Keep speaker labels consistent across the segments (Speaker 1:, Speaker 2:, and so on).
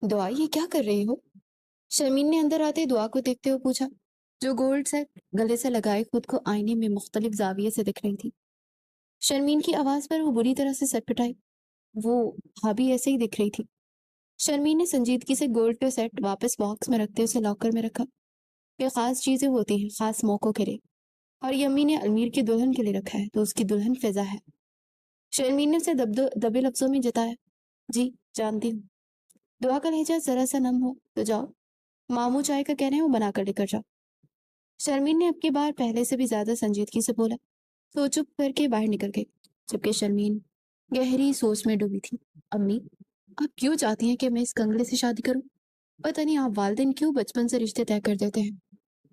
Speaker 1: دعا یہ کیا کر رہی ہو؟ شرمین نے اندر آتے دعا کو دیکھتے ہوئے پوچھا، جو گولڈ سیٹ گلے سے لگائے خود کو آئینے میں مختلف زاویے سے دکھ رہی تھی۔ شرمین کی آواز پر وہ بری طرح سے سٹ پٹائی۔ وہ بھابھی ایسے ہی دکھ رہی تھی۔ شرمین نے سنجیدگی سے گولڈ کا سیٹ واپس باکس میں رکھتے اسے لاکر میں رکھا۔ یہ خاص چیزیں ہوتی ہیں خاص موقعوں کے لیے، اور یہ امی نے المیر کی دلہن کے لیے رکھا ہے تو اس کی دلہن فضا ہے۔ شرمین نے اسے دبے لفظوں میں جتایا، جی جانتی ہوں۔ دعا کا لہجہ ذرا سا نم ہو تو جاؤ، ماموں چائے کا کہہ رہے ہیں وہ بنا کر لے کر جاؤ۔ شرمین نے اب کی بار پہلے سے بھی زیادہ سنجیدگی سے بولا تو چپ کر کے باہر نکل گئی، جبکہ شرمین گہری سوچ میں ڈوبی تھی۔ امی، آپ کیوں چاہتی ہیں کہ میں اس کنگلے سے شادی کروں؟ پتہ نہیں آپ والدین کیوں بچپن سے رشتے طے کر دیتے ہیں۔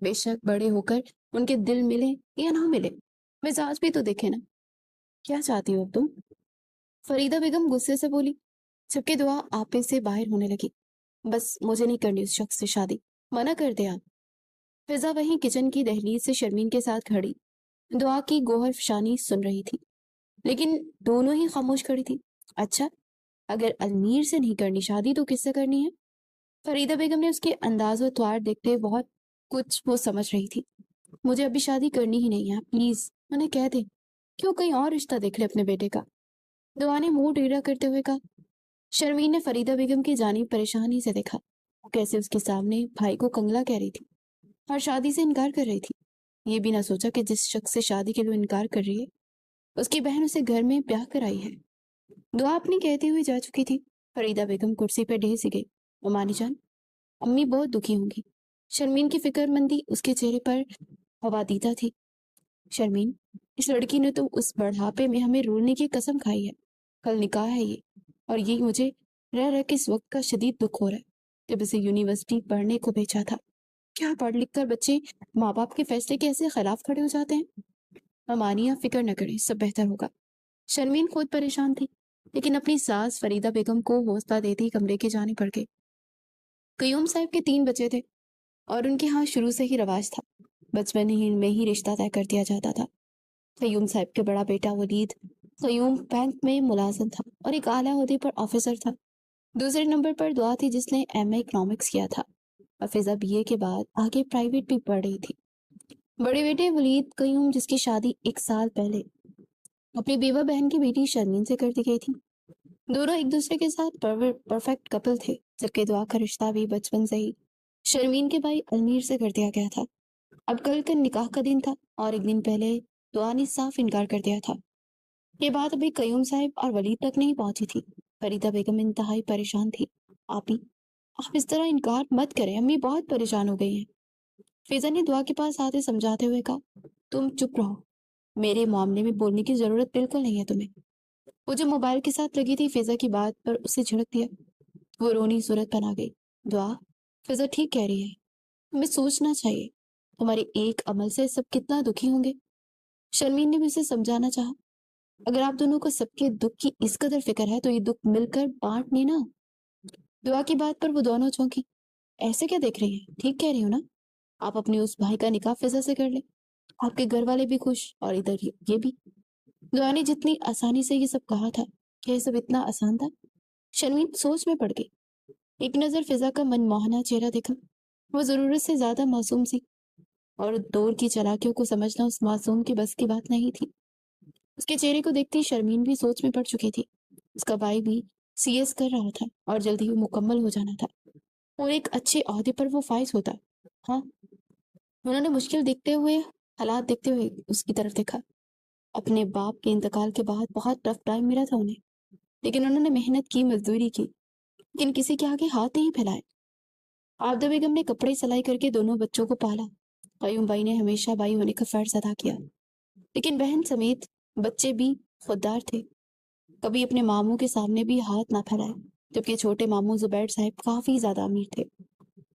Speaker 1: بے شک بڑے ہو کر ان کے دل ملے یا نہ ملے، مزاج بھی تو دیکھے نا۔ کیا چاہتی ہو اب تم؟ فریدہ بیگم غصے سے بولی، جبکہ دعا آپے سے باہر ہونے لگی۔ بس مجھے نہیں کرنی اس شخص سے شادی، منع کر دے آپ۔ فضا وہیں کچن کی دہلیز سے شرمین کے ساتھ کھڑی دعا کی گوہر فشانی سن رہی تھی، لیکن دونوں ہی خاموش کھڑی تھی۔ اچھا، اگر المیر سے نہیں کرنی شادی تو کس سے کرنی ہے؟ فریدہ بیگم نے اس کے انداز و توار دیکھتے بہت کچھ وہ سمجھ رہی تھی۔ مجھے ابھی شادی کرنی ہی نہیں ہے، پلیز انہیں کہہ دیں، کیوں کہیں اور رشتہ دیکھ لے اپنے بیٹے کا۔ دعا نے منہ ٹیڑھا کرتے ہوئے کہا۔ شرمین نے فریدہ بیگم کی جانب پریشانی سے دیکھا، وہ کیسے اس کے سامنے بھائی کو کنگلا کہہ رہی تھی اور شادی سے انکار کر رہی تھی۔ یہ بھی نہ سوچا کہ جس شخص سے شادی کے لیے انکار کر رہی ہے اس کی بہن اسے گھر میں بیاہ کر آئی ہے۔ دعا اپنی کہتی ہوئی جا چکی تھی۔ فریدہ بیگم کرسی پہ ڈھہ سی گئی۔ ممانی جان، امی بہت دکھی ہوں گی۔ شرمین کی فکر مندی اس کے چہرے پر حوادیدہ تھی۔ شرمین، اس لڑکی نے تو اس بڑھاپے میں ہمیں رولنے کی قسم کھائی ہے۔ کل نکاح ہے یہ، اور یہ مجھے رہ رہ کے اس وقت کا شدید دکھ ہو رہا ہے جب اسے یونیورسٹی پڑھنے کو بھیجا تھا۔ کیا پڑھ لکھ کر بچے ماں باپ کے فیصلے کے ایسے خلاف کھڑے ہو جاتے ہیں؟ ممانیہ فکر نہ کریں، سب بہتر ہوگا۔ شرمین خود پریشان تھی، لیکن اپنی ساس فریدہ بیگم کو حوصلہ دیتی کمرے کی جانب بڑھ گئی۔ قیوم صاحب کے 3 بچے تھے اور ان کے ہاں شروع سے ہی رواج تھا، بچپن میں ہی رشتہ طے کر دیا جاتا تھا۔ قیوم صاحب کے بڑا بیٹا ولید قیوم بینک میں ملازم تھا اور ایک اعلیٰ عہدے پر آفیسر تھا۔ دوسرے نمبر پر دعا تھی جس نے ایم اے اکنامکس کیا تھا اور فضا بی اے کے بعد آگے پرائیویٹ بھی پڑھ رہی تھی۔ بڑے بیٹے ولید قیوم جس کی شادی 1 سال پہلے اپنی بیوہ بہن کی بیٹی شرمین سے کر دی گئی تھی۔ دونوں ایک دوسرے کے ساتھ پرفیکٹ کپل تھے، جبکہ دعا کا رشتہ بھی بچپن سے ہی شرمین کے بھائی المیر سے کر دیا گیا تھا۔ اب کل کا نکاح کا دن تھا اور ایک دن پہلے دعا نے صاف انکار کر دیا تھا۔ یہ بات ابھی قیوم صاحب اور ولید تک نہیں پہنچی تھی۔ فریدہ بیگم انتہائی پریشان تھی۔ آپ اس طرح انکار مت کریں، امی بہت پریشان ہو گئی ہیں۔ فضا نے دعا کے پاس آتے سمجھاتے ہوئے کہا، تم چپ رہو، میرے معاملے میں بولنے کی ضرورت بالکل نہیں ہے تمہیں۔ وہ جو موبائل کے ساتھ لگی تھی فضا کی بات پر اسے جھڑک دیا۔ وہ رونی صورت بنا گئی۔ دعا، فضا ٹھیک کہہ رہی ہے، تمہیں سوچنا چاہیے، تمہارے ایک عمل سے سب کتنا دکھی ہوں گے۔ شرمین نے بھی اسے سمجھانا چاہا، اگر آپ دونوں کو سب کے دکھ کی اس قدر فکر ہے تو یہ دکھ مل کر بانٹ لینا۔ دعا کی بات پر وہ دونوں چونکی۔ ایسے کیا دیکھ رہی ہیں، ٹھیک کہہ رہی ہوں نا؟ آپ اپنے اس بھائی کا نکاح فضا سے کر لیں، آپ کے گھر والے بھی خوش اور ادھر یہ بھی۔ دعا نے جتنی آسانی سے یہ سب کہا تھا، کیا یہ سب اتنا آسان تھا؟ شرمین سوچ میں پڑ گئی۔ ایک نظر فضا کا من موہنا چہرہ دیکھا، وہ ضرورت سے زیادہ معصوم سی، اور دور کی چالاکیوں کو سمجھنا اس معصوم کی بس کی بات نہیں تھی۔ اس کے چہرے کو دیکھتی شرمین بھی سوچ میں پڑ چکی تھی۔ اس کا بھائی بھی سی ایس کر رہا تھا اور جلد ہی وہ مکمل ہو جانا تھا اور ایک اچھے عہدے پر وہ فائز ہوتا۔ ہاں، انہوں نے مشکل دیکھتے ہوئے، حالات دیکھتے ہوئے اس کی طرف دیکھا۔ اپنے باپ کے انتقال کے بعد بہت ٹف ٹائم ملا تھا انہیں، لیکن انہوں نے محنت کی، مزدوری کی، لیکن کسی کے آگے ہاتھ نہیں پھیلائے۔ عابدہ بیگم نے کپڑے سلائی کر کے دونوں بچوں کو پالا۔ قیوم بھائی نے ہمیشہ بھائی ہونے کا فرض ادا کیا، لیکن بہن سمیت بچے بھی خوددار تھے، کبھی اپنے ماموں کے سامنے بھی ہاتھ نہ پھیلائے، جبکہ چھوٹے ماموں زبیر صاحب کافی زیادہ امیر تھے۔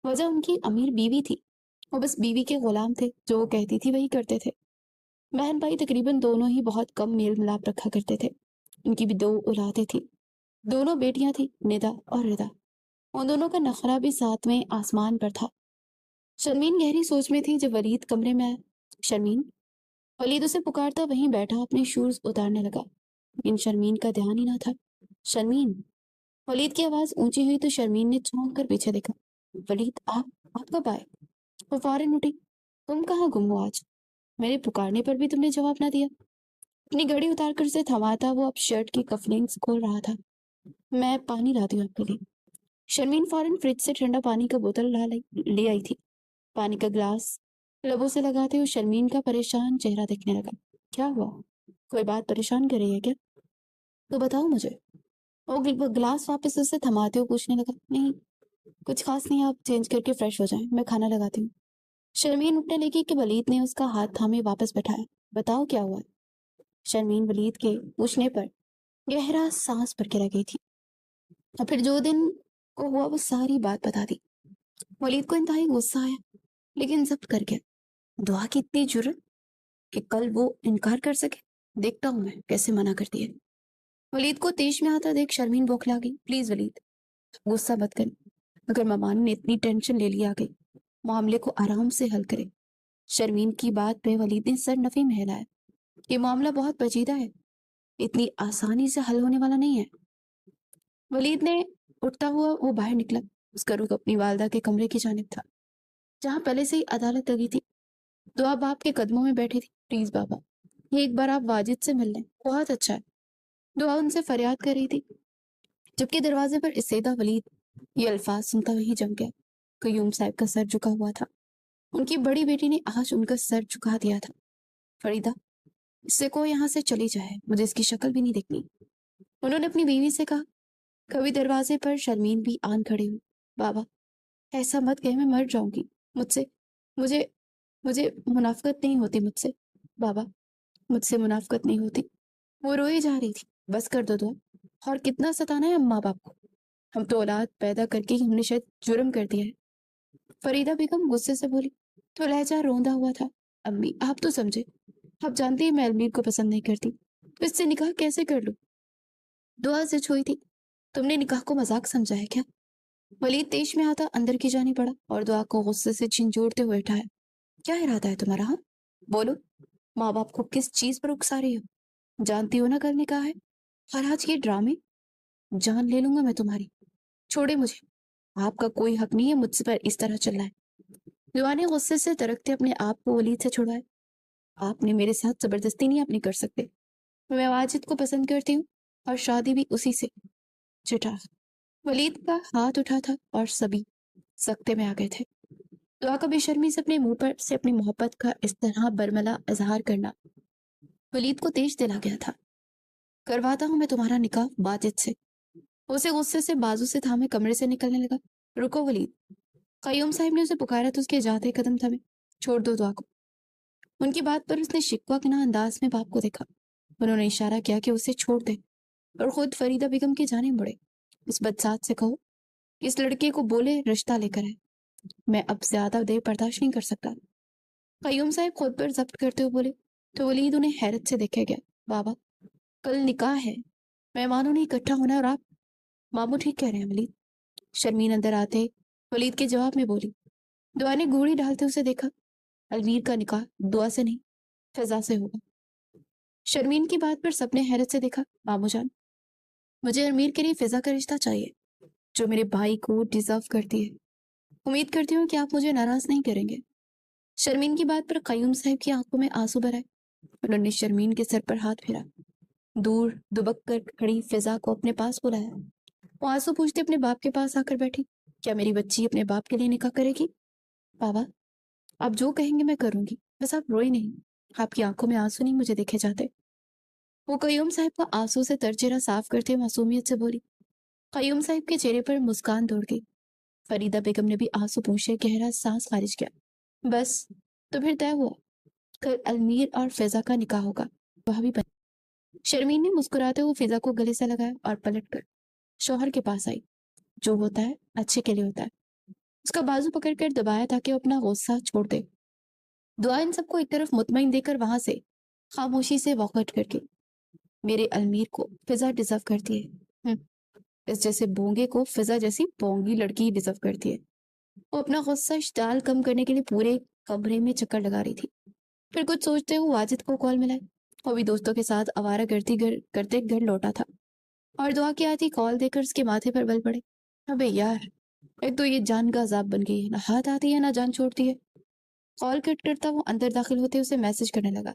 Speaker 1: وجہ ان کی امیر بیوی تھی، وہ بس بیوی کے غلام تھے، جو وہ کہتی تھی وہی کرتے تھے۔ بہن بھائی تقریباً دونوں ہی بہت کم میل ملاپ رکھا کرتے تھے۔ ان کی بھی 2 اولادیں تھیں، دونوں بیٹیاں تھیں، ندا اور ردا۔ ان دونوں کا نخرہ بھی 7ویں آسمان پر تھا۔ شرمین گہری سوچ میں تھی جب ولید کمرے میں آیا۔ شرمین، ولید اسے پکارتا وہیں بیٹھا اپنے شوز اتارنے لگا، لیکن شرمین کا دھیان ہی نہ تھا۔ شرمین، ولید کی آواز اونچی ہوئی تو شرمین نے چونک کر پیچھے دیکھا۔ ولید، آپ کب آئے؟ وہ فوراً اٹھی۔ تم کہاں گم ہو آج؟ میرے پکارنے پر بھی تم نے جواب نہ دیا۔ اپنی گھڑی اتار کر اسے تھماتا وہ اب شرٹ کی کفلنگز کھول رہا تھا۔ میں پانی لاتی ہوں آپ کے لیے۔ شرمین فوراً فریج سے ٹھنڈا پانی کا بوتل لے آئی تھی۔ پانی کا گلاس لبوں سے لگاتے ہوئے شرمین کا پریشان چہرہ دیکھنے لگا۔ کیا ہوا؟ کوئی بات پریشان کر رہی ہے کیا؟ تو بتاؤ مجھے۔ وہ گلاس واپس اسے تھماتے ہوئے پوچھنے لگا۔ نہیں، کچھ خاص نہیں، آپ چینج کر کے فریش ہو جائیں، میں کھانا لگاتی ہوں۔ شرمین اٹھنے لگی کہ ولید نے اس کا ہاتھ تھامے واپس بٹھایا۔ بتاؤ کیا ہوا؟ شرمین ولید کے پوچھنے پر گہرا سانس بھر کے رہ گئی تھی، اور پھر جو دن کو ہوا وہ ساری بات بتا دی۔ ولید کو انتہائی غصہ آیا، لیکن ضبط کر گیا۔ دعا کی اتنی جرت کہ کل وہ انکار کر سکے؟ دیکھتا ہوں میں کیسے منع کرتی ہے۔ ولید کو تیش میں آتا دیکھ شرمین بوکھلا گئی۔ پلیز ولید، غصہ مت کریں، اگر ممان نے اتنی ٹینشن لے لی آگے، معاملے کو آرام سے حل کرے۔ شرمین کی بات پہ ولید نے سر نفی میں ہلایا۔ یہ معاملہ بہت پیچیدہ ہے، اتنی آسانی سے حل ہونے والا نہیں ہے۔ ولید نے اٹھتا ہوا وہ باہر نکلا۔ اس کا رخ اپنی والدہ کے کمرے کی جانب تھا، جہاں پہلے سے ہی عدالت لگی تھی۔ دعا باپ کے قدموں میں بیٹھی تھی۔ پلیز بابا، یہ ایک بار آپ واجد سے مل لیں، بہت اچھا ہے۔ دعا ان سے فریاد کر رہی تھی، جبکہ دروازے پر استیدا ولید یہ الفاظ سنتا وہی جم گیا۔ قیوم صاحب کا سر جھکا ہوا تھا۔ ان کی بڑی بیٹی نے آج ان کا سر جھکا دیا تھا۔ فریدہ، اس سے کو یہاں سے چلی جائے، مجھے اس کی شکل بھی نہیں دیکھنی، انہوں نے اپنی بیوی سے کہا۔ کبھی دروازے پر شرمین بھی آن کھڑے ہوئی۔ بابا، ایسا مت کہ میں مر جاؤں گی، مجھے مجھے منافقت نہیں ہوتی مجھ سے، بابا مجھ سے منافقت نہیں ہوتی۔ وہ روئی جا رہی تھی۔ بس کر دو دعا، اور کتنا ستانا ہے ماں باپ کو، ہم تو اولاد پیدا کر کے ہی ہم نے شاید جرم کر دیا ہے۔ فریدہ بیگم غصے سے بولی تو لہجہ روندا ہوا تھا۔ امی آپ تو سمجھے، آپ جانتی ہیں میں علمیر کو پسند نہیں کرتی، تو اس سے نکاح کیسے کر لوں؟ دعا سے چھوئی تھی۔ تم نے نکاح کو مذاق سمجھا ہے کیا؟ ولید تیش میں آتا اندر کی جانی پڑا اور دعا کو غصے سے جھنجھوڑتے ہوئے اٹھایا۔ کیا ارادہ ہے تمہارا؟ ہاں بولو، ماں باپ کو کس چیز پر اکسا رہی ہو؟ جانتی ہو نا کل نکاح ہے، اور آج یہ ڈرامے؟ جان لے لوں گا میں تمہاری، چھوڑے مجھے، آپ کا کوئی حق نہیں ہے مجھ سے پر اس طرح چلنا ہے۔ دعا نے غصے سے ترکتے اپنے آپ کو ولید سے چھڑوایا۔ آپ نے میرے ساتھ زبردستی نہیں اپنی کر سکتے، میں واجد کو پسند کرتی ہوں اور شادی بھی اسی سے۔ چٹا ولید کا ہاتھ اٹھا تھا اور سبھی سکتے میں آ گئے تھے۔ دعا کا بے شرمی سے اپنے منہ پر سے اپنی محبت کا اس طرح برملا اظہار کرنا ولید کو تیش دلا گیا تھا۔ کرواتا ہوں میں تمہارا نکاح واجد سے۔ اسے غصے سے بازو سے تھامے کمرے سے نکلنے لگا۔ رکو ولید، قیوم صاحب نے اسے پکارا تو اس کے جاتے قدم تھمے۔ چھوڑ دو دعا کو۔ ان کی بات پر اس نے شکوہ کناں انداز میں باپ کو دیکھا۔ انہوں نے اشارہ کیا کہ اسے چھوڑ دے اور خود فریدہ بیگم کی جانب بڑھے۔ اس بدذات سے کہو کہ اس لڑکے کو بولے رشتہ لے کر ہے، میں اب زیادہ دیر برداشت نہیں کر سکتا۔ قیوم صاحب خود پر ضبط کرتے ہوئے بولے تو ولید انہیں حیرت سے دیکھے گیا۔ بابا، کل نکاح ہے، مہمانوں نے اکٹھا ہونا، اور آپ؟ ماموں ٹھیک کہہ رہے ہیں ولید، شرمین اندر آتے ولید کے جواب میں بولی۔ دعا نے گھوڑی ڈالتے اسے دیکھا۔ علمیر کا نکاح دعا سے نہیں، فضا سے ہوگا۔ شرمین کی بات پر سب نے حیرت سے دیکھا۔ ماموں جان، مجھے علمیر کے لیے فضا کا رشتہ چاہیے، جو میرے بھائی کو ڈیزرو کرتی ہے۔ امید کرتی ہوں کہ آپ مجھے ناراض نہیں کریں گے۔ شرمین کی بات پر قیوم صاحب کی آنکھوں میں آنسو بھر آئے۔ انہوں نے شرمین کے سر پر ہاتھ پھیرا، دور دبک کر کھڑی فضا کو اپنے پاس بلایا۔ وہ آنسو پوچھتے اپنے باپ کے پاس آ کر بیٹھی۔ کیا میری بچی اپنے باپ کے لیے نکاح کرے گی؟ بابا، آپ جو کہیں گے میں کروں گی، بس آپ روئی نہیں، آپ کی آنکھوں میں آنسو نہیں مجھے دیکھے جاتے۔ وہ قیوم صاحب کا آنسو سے تر چہرہ صاف کرتے معصومیت سے بولی۔ قیوم صاحب کے چہرے پر مسکان دوڑ گئی۔ فریدہ بیگم نے بھی آنسو پوچھے گہرا سانس خارج کیا۔ بس تو پھر طے ہوا، کل علمیر اور فضا کا نکاح ہوگا، وہ بھی بن۔ شرمین نے مسکراتے ہوئے فضا کو گلے سے لگایا اور پلٹ کر شوہر کے پاس آئی۔ جو ہوتا ہے اچھے کے لیے ہوتا ہے، اس کا بازو پکڑ کر دبایا تاکہ وہ اپنا غصہ چھوڑ دے۔ دعا ان سب کو ایک طرف مطمئن دے کر وہاں سے خاموشی سے واک آؤٹ کر کے، میرے علمیر کو فضا ڈیزرو کرتی ہے، اس جیسے بونگے کو فضا جیسی بونگی لڑکی ڈیزرو کرتی ہے۔ وہ اپنا غصہ اشتعال کم کرنے کے لیے پورے کمرے میں چکر لگا رہی تھی۔ پھر کچھ سوچتے ہوئے واجد کو کال ملائے۔ وہ بھی دوستوں کے ساتھ آوارہ گردی کرتے گھر لوٹا تھا۔ اور दुआ की आती कॉल देकर उसके माथे पर बल पड़े। अबे यार, एक तो ये जान का अजाब बन गई है, ना हाथ आती है ना जान छोड़ती है। कॉल कट करता वो अंदर दाखिल होते उसे मैसेज करने लगा।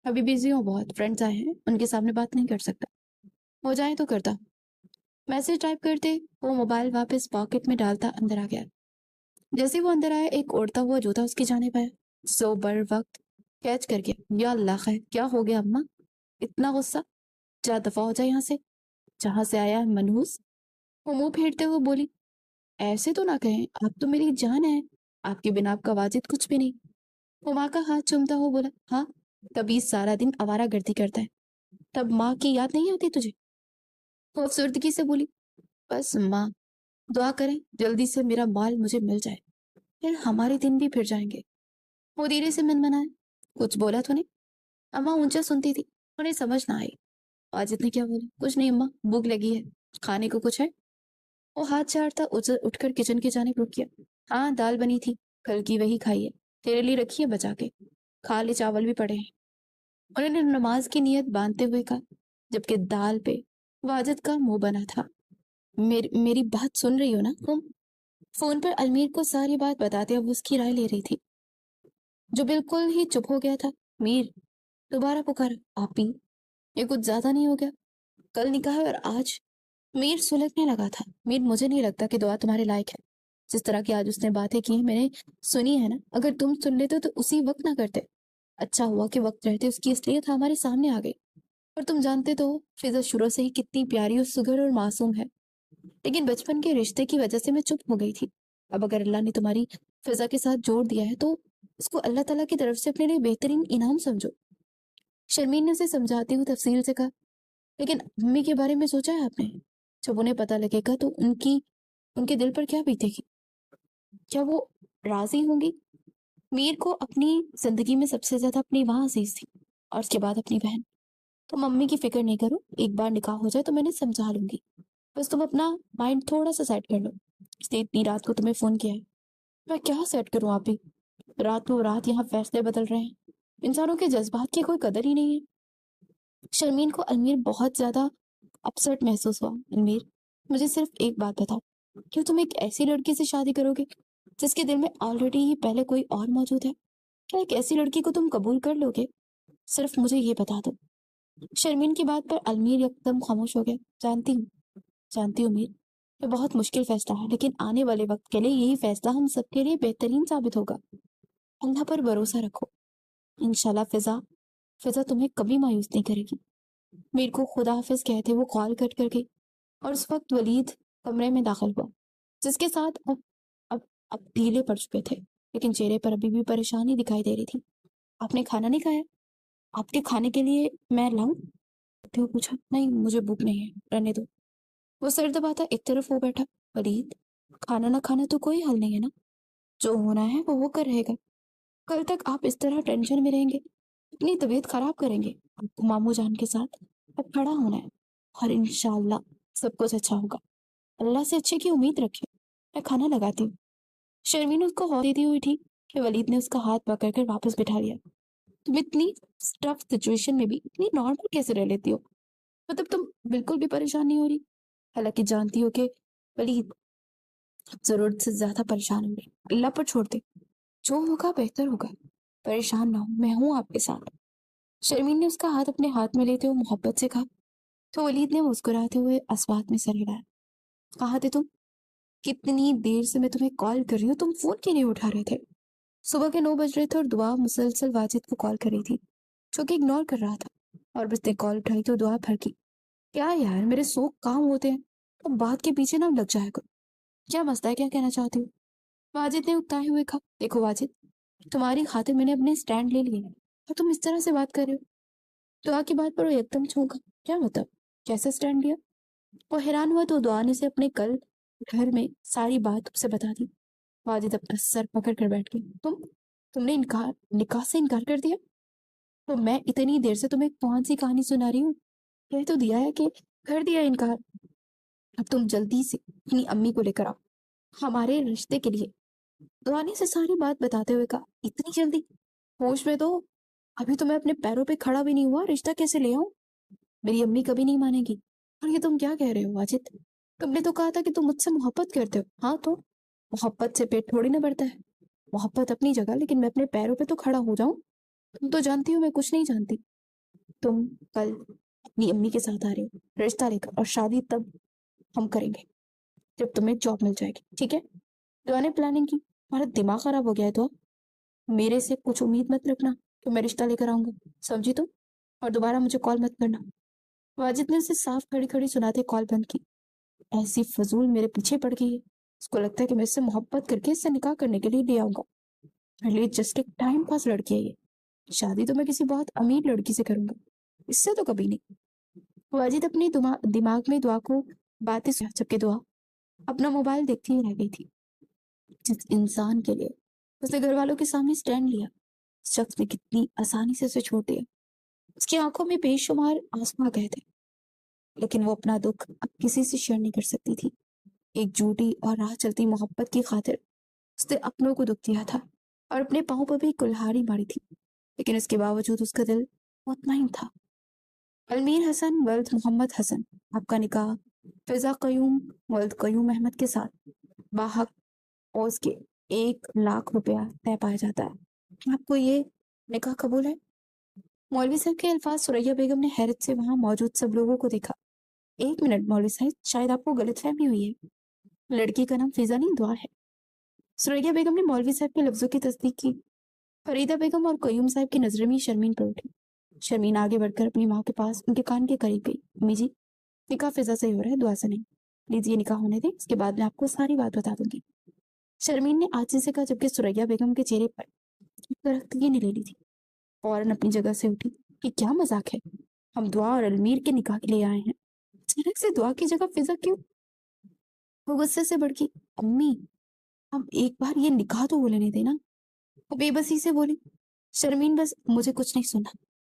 Speaker 1: अभी बिजी हूँ बहुत, फ्रेंड्स आए हैं, उनके सामने बात नहीं कर सकता, हो जाए तो करता। मैसेज टाइप करते वो मोबाइल वापस पॉकेट में डालता अंदर आ गया। जैसे वो अंदर आया एक उड़ता हुआ जूता उसकी जानिब आया, सो बर वक्त कैच कर गया। या अल्लाह खैर, क्या हो गया अम्मा, इतना गुस्सा, जा दफा हो जाए यहाँ से, जहाँ से आया है मनहूस। वो मुंह फेरते हुए बोली, ऐसे तो ना कहें, आप तो मेरी जान है, आपके बिना आपका वाजिद कुछ भी नहीं। वो माँ का हाथ चूमता हुआ बोला, हाँ, तभी सारा दिन आवारा गर्दी करता है, तब माँ की याद नहीं आती तुझे? वो अफसर्दगी से बोली, बस माँ, दुआ करें जल्दी से मेरा माल मुझे मिल जाए, फिर हमारे दिन भी फिर जाएंगे। वो धीरे से मनमनाया, कुछ बोला तूने? अम्मा ऊंचा सुनती थी, उन्हें समझ ना आई। वाजिद ने क्या बोला? कुछ नहीं अम्मा, भूख लगी है, खाने को कुछ है? वो हाथ चारता उठकर किचन की जानिब रुक गया। हाँ, दाल बनी थी, कल की वही खाई है, तेरे लिए रखी है बचा के, खा ले, चावल भी पड़े हैं। उन्होंने नमाज की नीयत बांधते हुए कहा, जबकि दाल पे वाजिद का मुंह बना था। मेरी बात सुन रही हो ना तुम? फोन पर अलमीर को सारी बात बताते अब उसकी राय ले रही थी, जो बिल्कुल ही चुप हो गया था। मीर दोबारा पुकारा, आपी, ये कुछ ज्यादा नहीं हो गया? कल निकाह है और आज। मीर सुलगने लगा था। मीर, मुझे नहीं लगता कि दुआ तुम्हारे लायक है। जिस तरह की आज उसने बातें की हैं मैंने सुनी है ना, अगर तुम सुन लेते तो उसी वक्त ना करते। अच्छा हुआ कि वक्त रहते उसकी असलियत हमारे सामने आ गई। और तुम जानते तो हो, फिजा शुरू से ही कितनी प्यारी और सुघर और मासूम है, लेकिन बचपन के रिश्ते की वजह से मैं चुप हो गई थी। अब अगर अल्लाह ने तुम्हारी फिजा के साथ जोड़ दिया है तो उसको अल्लाह ताला की तरफ से अपने लिए बेहतरीन इनाम समझो। शर्मीन ने उसे समझाती हुई तफसील से कहा, लेकिन मम्मी के बारे में सोचा है आपने? जब उन्हें पता लगेगा तो उनके दिल पर क्या बीतेगी? क्या वो राजी होंगी? मीर को अपनी जिंदगी में सबसे ज्यादा अपनी माँ अजीज थी, और उसके बाद अपनी बहन। तो मम्मी की फिक्र नहीं करो, एक बार निकाह हो जाए तो मैंने समझा लूंगी। बस तुम अपना माइंड थोड़ा सा सेट कर लो। इसलिए इतनी रात को तुम्हें फोन किया है। मैं क्या सेट करूं आप ही, रातों रात यहाँ फैसले बदल रहे हैं, इंसानों के जज्बात की कोई कदर ही नहीं है। शर्मीन को अलमीर बहुत ज्यादा अपसेट महसूस हुआ। अलमीर, मुझे सिर्फ एक बात बताओ, क्या तुम एक ऐसी लड़की से शादी करोगे जिसके दिल में ऑलरेडी ही पहले कोई और मौजूद है? क्या एक ऐसी लड़की को तुम कबूल कर लोगे? सिर्फ मुझे ये बता दो। शर्मीन की बात पर अलमीर एकदम खामोश हो गया। जानती हूँ मीर, ये बहुत मुश्किल फैसला है, लेकिन आने वाले वक्त के लिए यही फैसला हम सबके लिए बेहतरीन साबित होगा। अल्लाह पर भरोसा रखो, इंशाल्लाह फिजा फिजा तुम्हें कभी मायूस नहीं करेगी। मीर को खुदा हाफिज कहते वो कॉल कट कर गई, और उस वक्त वलीद कमरे में दाखिल हुआ, जिसके साथ अब अब ढीले पड़ चुके थे, लेकिन चेहरे पर अभी भी परेशानी दिखाई दे रही थी। आपने खाना नहीं खाया? आपके खाने के लिए मैं लाऊं? तो पूछा, नहीं मुझे भूख नहीं है, रहने दो। वो सर दबाता एक तरफ हो बैठा। वलीद, खाना ना खाना तो कोई हल नहीं है ना, जो होना है वो होकर रहेगा। कल तक आप इस तरह टेंशन में रहेंगे, अपनी तबीयत खराब करेंगे। आपको मामू जान के साथ अब खड़ा होना है, और इंशाल्लाह सब कुछ अच्छा होगा। अल्लाह से अच्छे की उम्मीद रखें। मैं खाना लगाती हूँ। शर्मीन उसको हौसला देती हुई थी कि वलीद ने उसका हाथ पकड़कर वापस बिठा लिया। तुम इतनी टफ सिचुएशन में भी इतनी नॉर्मल कैसे रह लेती हो? मतलब तुम बिल्कुल भी परेशान नहीं हो रही? हालांकि जानती हो कि वलीद जरूरत से ज्यादा परेशान हो रही, अल्लाह पर छोड़ दे, जो होगा बेहतर होगा, परेशान ना हो, मैं हूं आपके साथ। शर्मीन ने उसका हाथ अपने हाथ में लेते हुए मोहब्बत से कहा। तो वलीद ने मुस्कुराते हुए अस्बात में सर हिलाया। कहाँ थे तुम? कितनी देर से मैं तुम्हें कॉल कर रही हूँ, तुम फोन क्यों नहीं उठा रहे थे? सुबह के 9 बज रहे थे और दुआ मुसलसल वाजिद को कॉल कर रही थी, जो कि इग्नोर कर रहा था। और उसने कॉल उठाई तो दुआ भड़की, क्या यार, मेरे 100 काम होते हैं, अब बात के पीछे ना लग जाएगा। क्या मसला है, क्या कहना चाहती हूँ? वाजिद ने उकताए हुए कहा, देखो वाजिद, तुम्हारी खातिर मैंने अपने स्टैंड ले लिए हैं, और तुम इस तरह से बात कर रहे हो। दुआ की बात पर वो एकदम चौंका। क्या मतलब, कैसा स्टैंड लिया? वो हैरान हुआ तो दुआ ने उसे अपने कल घर में सारी बात उसे बता दी। वाजिद अपना सर पकड़ कर बैठ गई। तुमने इनकार, निकाह से इनकार कर दिया? तो मैं इतनी देर से तुम्हें कौन सी कहानी सुना रही हूँ? कह तो दिया है कि कर दिया इनकार। अब तुम जल्दी से अपनी अम्मी को लेकर आओ, हमारे रिश्ते के लिए। दुआ ने से सारी बात बताते हुए कहा, इतनी जल्दी? होश में तो, अभी तो मैं अपने पैरों पे खड़ा भी नहीं हुआ, रिश्ता कैसे ले आऊं? मेरी अम्मी कभी नहीं मानेगी। और ये तुम क्या कह रहे हो वाजिद? तुमने तो कहा था कि तुम मुझसे मोहब्बत करते हो। हाँ तो मोहब्बत से पेट थोड़ी ना भरता है। मोहब्बत अपनी जगह, लेकिन मैं अपने पैरों पे तो खड़ा हो जाऊं। तुम तो जानती हो मैं कुछ नहीं जानती। तुम कल अपनी अम्मी के साथ आ रहे हो रिश्ता लेकर, और शादी तब हम करेंगे जब तुम्हें जॉब मिल जाएगी, ठीक है? दुआ ने प्लानिंग की। तुम्हारा दिमाग खराब हो गया है तो मेरे से कुछ उम्मीद मत रखना कि मैं रिश्ता लेकर आऊंगा, समझी तुम? और दोबारा मुझे कॉल मत करना। वाजिद ने उसे साफ खड़ी खड़ी सुनाते कॉल बंद की। ऐसी फजूल मेरे पीछे पड़ गई है। उसको लगता है कि मैं इससे मोहब्बत करके इससे निकाह करने के लिए ले आऊंगा। मेरे लिए जस्ट एक टाइम पास लड़की है ये। शादी तो मैं किसी बहुत अमीर लड़की से करूंगा, इससे तो कभी नहीं। वाजिद अपने दिमाग में दुआ को बातें जबकि दुआ अपना मोबाइल देखती ही रह गई थी। जिस इंसान के लिए उसने घर वालों के सामने स्टैंड लिया, उस शख्स ने कितनी आसानी से उसे छोड़ दिया। उसकी आंखों में बेशुमार आंसू आ गए थे, लेकिन वो अपना दुख अब किसी से शेयर नहीं कर सकती थी। एक झूठी और राह चलती मोहब्बत की खातिर उसने अपनों को दुख दिया था और अपने पाँव पर भी कुल्हाड़ी मारी थी, लेकिन उसके बावजूद उसका दिल मुतमईन था। अलमीर हसन वल्द मोहम्मद हसन, आपका निकाह फिजा कयूम वल्द कयूम अहमद के साथ बाहक ओस के 1 लाख रुपया तय पाया जाता है। आपको ये निकाह कबूल है? मौलवी साहब के अल्फाज सुरैया बेगम ने हैरत से वहां मौजूद सब लोगों को देखा। 1 मिनट मौलवी साहब, शायद आपको गलतफहमी हुई है। लड़की का नाम फिजा नहीं, दुआ है। सुरैया बेगम ने मौलवी साहब के लफ्जों की तस्दीक की। फरीदा बेगम और कयूम साहब की नजरें भी शर्मीन पर उठी। शर्मीन आगे बढ़कर अपनी माँ के पास उनके कान के करीब गई। अम्मी जी, निकाह फिजा से ही हो रहा है, दुआ से नहीं। प्लीज ये निकाह होने दें, इसके बाद मैं आपको सारी बात बता दूंगी। शर्मीन ने आजी से कहा, जबकि सुरैया बेगम के चेहरे पर तरक्की नहीं ले ली थी। फौरन अपनी जगह से उठी कि क्या मजाक है, हम दुआ और अलमीर के निकाह के लिए आए हैं। अचानक से दुआ की जगह फिजा क्यों? वो गुस्से से भड़की। अम्मी, अब एक बार ये निकाह तो बोलने देना। वो बेबसी से बोली। शर्मीन, बस मुझे कुछ नहीं सुना।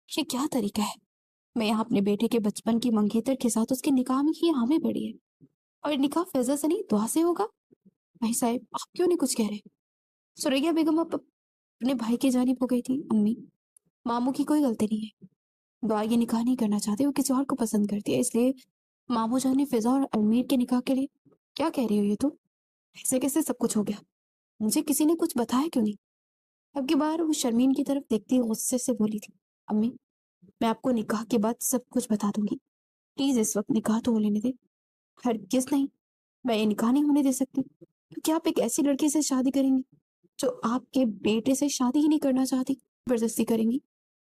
Speaker 1: ये क्या तरीका है? मैं यहाँ अपने बेटे के बचपन की मंगेतर के साथ उसके निकाह में की हामी पड़ी है, और निकाह फिजा से नहीं दुआ से होगा। भाई साहब, आप क्यों नहीं कुछ कह रहे? सुरैया बेगम अब अपने भाई की जानिब हो गई थी। अम्मी, मामू की कोई गलती नहीं है। दुआ ये निकाह नहीं करना चाहते, वो किसी और को पसंद करती है, इसलिए मामू जान ने फिजा और अलमीर के निकाह के लिए। क्या कह रही हो ये तो? ऐसे कैसे सब कुछ हो गया? मुझे किसी ने कुछ बताया क्यों नहीं? अब की बार वो शर्मीन की तरफ देखती हुए गुस्से से बोली थी। अम्मी, मैं आपको निकाह के बाद सब कुछ बता दूंगी। प्लीज इस वक्त निकाह तो हो लेने दे। हरगिज नहीं, मैं ये निकाह नहीं होने दे सकती, क्योंकि आप एक ऐसी लड़की से शादी करेंगी जो आपके बेटे से शादी ही नहीं करना चाहती, जबरदस्ती करेंगी।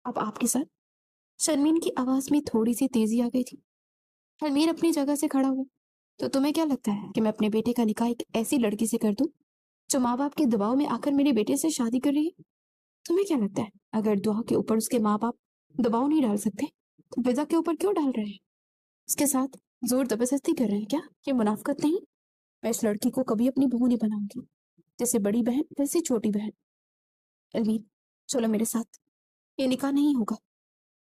Speaker 1: अब आपके साथ। शर्मीन की आवाज में थोड़ी सी तेजी आ गई थी। अलमीर अपनी जगह से खड़ा हुआ। तो तुम्हें क्या लगता है कि मैं अपने बेटे का निकाह एक ऐसी लड़की से कर दूं जो माँ बाप के दबाव में आकर मेरे बेटे से शादी कर रही है? तुम्हें क्या लगता है अगर दुआ के ऊपर उसके माँ बाप दबाव नहीं डाल सकते तो फिजा के ऊपर क्यों डाल रहे हैं? उसके साथ जोर जबरदस्ती कर रहे हैं क्या? ये मुनाफकत नहीं? मैं इस लड़की को कभी अपनी बहू नहीं बनाऊंगी। जैसे बड़ी बहन वैसे छोटी बहन। अलमीर, चलो मेरे साथ, ये निकाह नहीं होगा।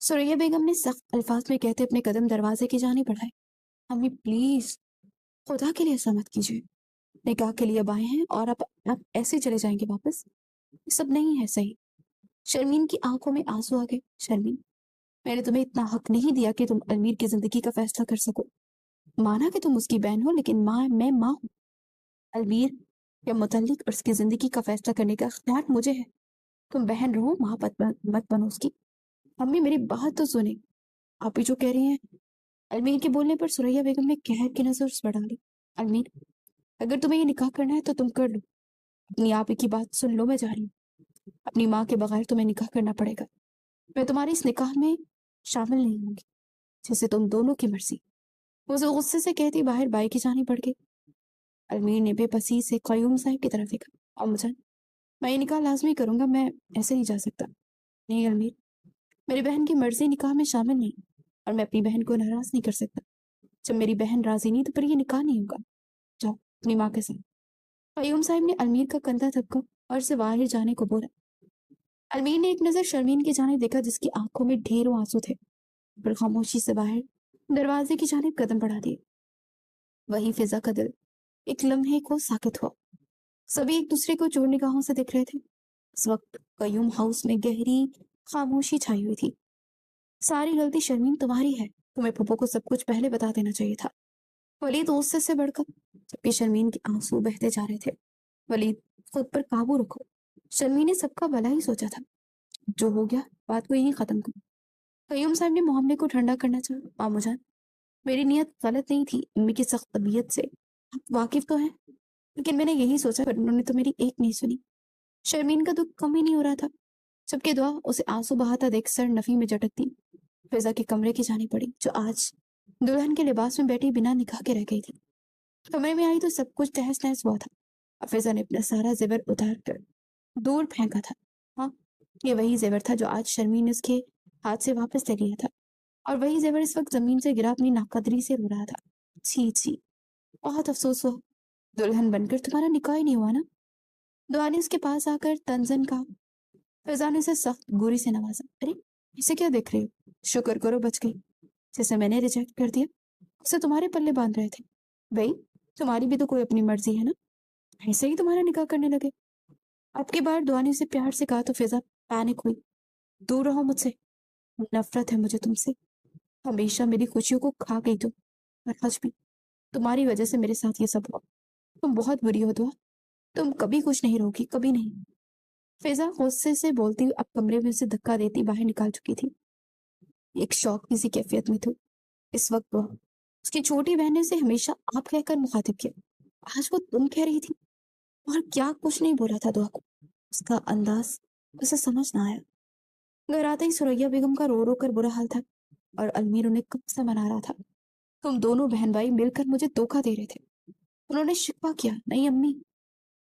Speaker 1: सुरैया बेगम ने सख्त अल्फाज में कहते अपने कदम दरवाजे की जाने बढ़ाए। अम्मी प्लीज, खुदा के लिए ऐसा मत कीजिए। निकाह के लिए अब आए हैं और आप ऐसे चले जाएंगे वापस? ये सब नहीं है सही। शर्मीन की आंखों में आंसू आ गए। शर्मीन, मैंने तुम्हें इतना हक नहीं दिया कि तुम अलमीर की जिंदगी का फैसला कर सको। माना कि तुम उसकी बहन हो, लेकिन मैं माँ हूँ। अलमीर के मुतल्लिक और उसकी जिंदगी का फैसला करने का इख्तियार मुझे है। तुम बहन रहो, माँ मत बनो उसकी। अम्मी, मेरी बात तो सुने। आप ही जो कह रही हैं। अलमीर के बोलने पर सुरैया बेगम ने कहर की नजर उस पर डाली। अलमीर, अगर तुम्हें ये निकाह करना है तो तुम कर लो। अपनी आप ही की बात सुन लो, मैं जा रही हूँ। अपनी माँ के बगैर तुम्हें निकाह करना पड़ेगा। मैं तुम्हारे इस निकाह में शामिल नहीं होंगी, जैसे तुम दोनों की मर्जी। वो जो गुस्से से कहती बाहर बाई की जानी पड़ गई। अलमीर ने बेबसी से कयूम साहब की तरफ देखा। अम्मजान, मैं ये निकाह लाजमी करूंगा, मैं ऐसे नहीं जा सकता। नहीं अलमीर, मेरी बहन की मर्जी निकाह में शामिल नहीं, और मैं अपनी बहन को नाराज नहीं कर सकता। जब मेरी बहन राजी नहीं तो फिर ये निकाह नहीं होगा। जाओ अपनी माँ के साथ। कयूम साहब ने अलमीर का कंधा थपका और उसे बाहर जाने को बोला। अलमीर ने एक नजर शर्मीन की जानिब देखा, जिसकी आंखों में ढेरों आंसू थे, पर खामोशी से बाहर दरवाजे की जानिब कदम बढ़ा दिए। वही फिजा का दिल एक लम्हे को साकित हुआ। सभी एक दूसरे को चोर निगाहों से देख रहे थे। इस वक्त कयूम हाउस में गहरी खामोशी छाई हुई थी। सारी गलती शर्मीन तुम्हारी है, तुम्हें पप्पू को सब कुछ पहले बता देना चाहिए था। वलीद गुस्से से भड़का, जबकि शर्मीन के आंसू बहते जा रहे थे। वलीद, खुद पर काबू रखो। शर्मीन ने सबका भला ही सोचा था। जो हो गया बात को यहीं खत्म करो। कयूम साहब ने मामले को ठंडा करना चाहा। आमू जान, मेरी नीयत गलत नहीं थी। अम्मी की सख्त तबीयत से आप वाकिफ तो हैं, लेकिन मैंने यही सोचा, पर उन्होंने तो मेरी एक नहीं सुनी। शर्मीन का दुख कम ही नहीं हो रहा था, जबकि दुआ उसे आंसू बहाता देख सर नफी में झटकती फिजा के कमरे की जानी पड़ी, जो आज दुल्हन के लिबास में बैठी बिना निकाह के रह गई थी। कमरे में आई तो सब कुछ तहस नहस हुआ था। फिजा ने अपना सारा जेवर उतार कर दूर फेंका था। हाँ, ये वही जेवर था जो आज शर्मीन ने उसके हाथ से वापस ले लिया था, और वही जेवर इस वक्त जमीन से गिरा अपनी नाकदरी से रो रहा था। छी छी, बहुत अफसोस हुआ। दुल्हन बनकर तुम्हारा निकाह ही नहीं हुआ ना। दुआ ने उसके पास आकर तंजन कहा। फिजा ने उसे सख्त गोरी से नवाजा। अरे, इसे क्या देख रहे हो? शुक्र करो बच गई। जैसे मैंने रिजेक्ट कर दिया, उसे तुम्हारे पल्ले बांध रहे थे। भाई, तुम्हारी भी तो कोई अपनी मर्जी है ना, ऐसे ही तुम्हारा निकाह करने लगे। अब की बार दुआ ने उसे प्यार से कहा तो फिजा पैनिक हुई। दूर रहो मुझसे, नफरत है मुझे तुमसे। हमेशा मेरी खुशियों को खा गई तुम, और आज भी तुम्हारी वजह से मेरे साथ ये सब हुआ। तुम बहुत बुरी हो दुआ, तुम कभी खुश नहीं रहोगी, कभी नहीं। फिजा गुस्से से बोलती हुई अब कमरे में उसे धक्का देती बाहर निकाल चुकी थी। एक शौक किसी कैफियत में थी इस वक्त वह। उसकी छोटी बहन ने उसे हमेशा आप कहकर मुखातिब किया, आज वो तुम कह रही थी। और क्या कुछ नहीं बोला था दुआ को। उसका अंदाज उसे समझ ना आया। घर आते ही सुरैया बेगम का रो रो कर बुरा हाल था, और अलमीर उन्हें कब से मना रहा था। तुम दोनों बहन भाई मिलकर मुझे धोखा दे रहे थे। उन्होंने शिकवा किया। नहीं अम्मी,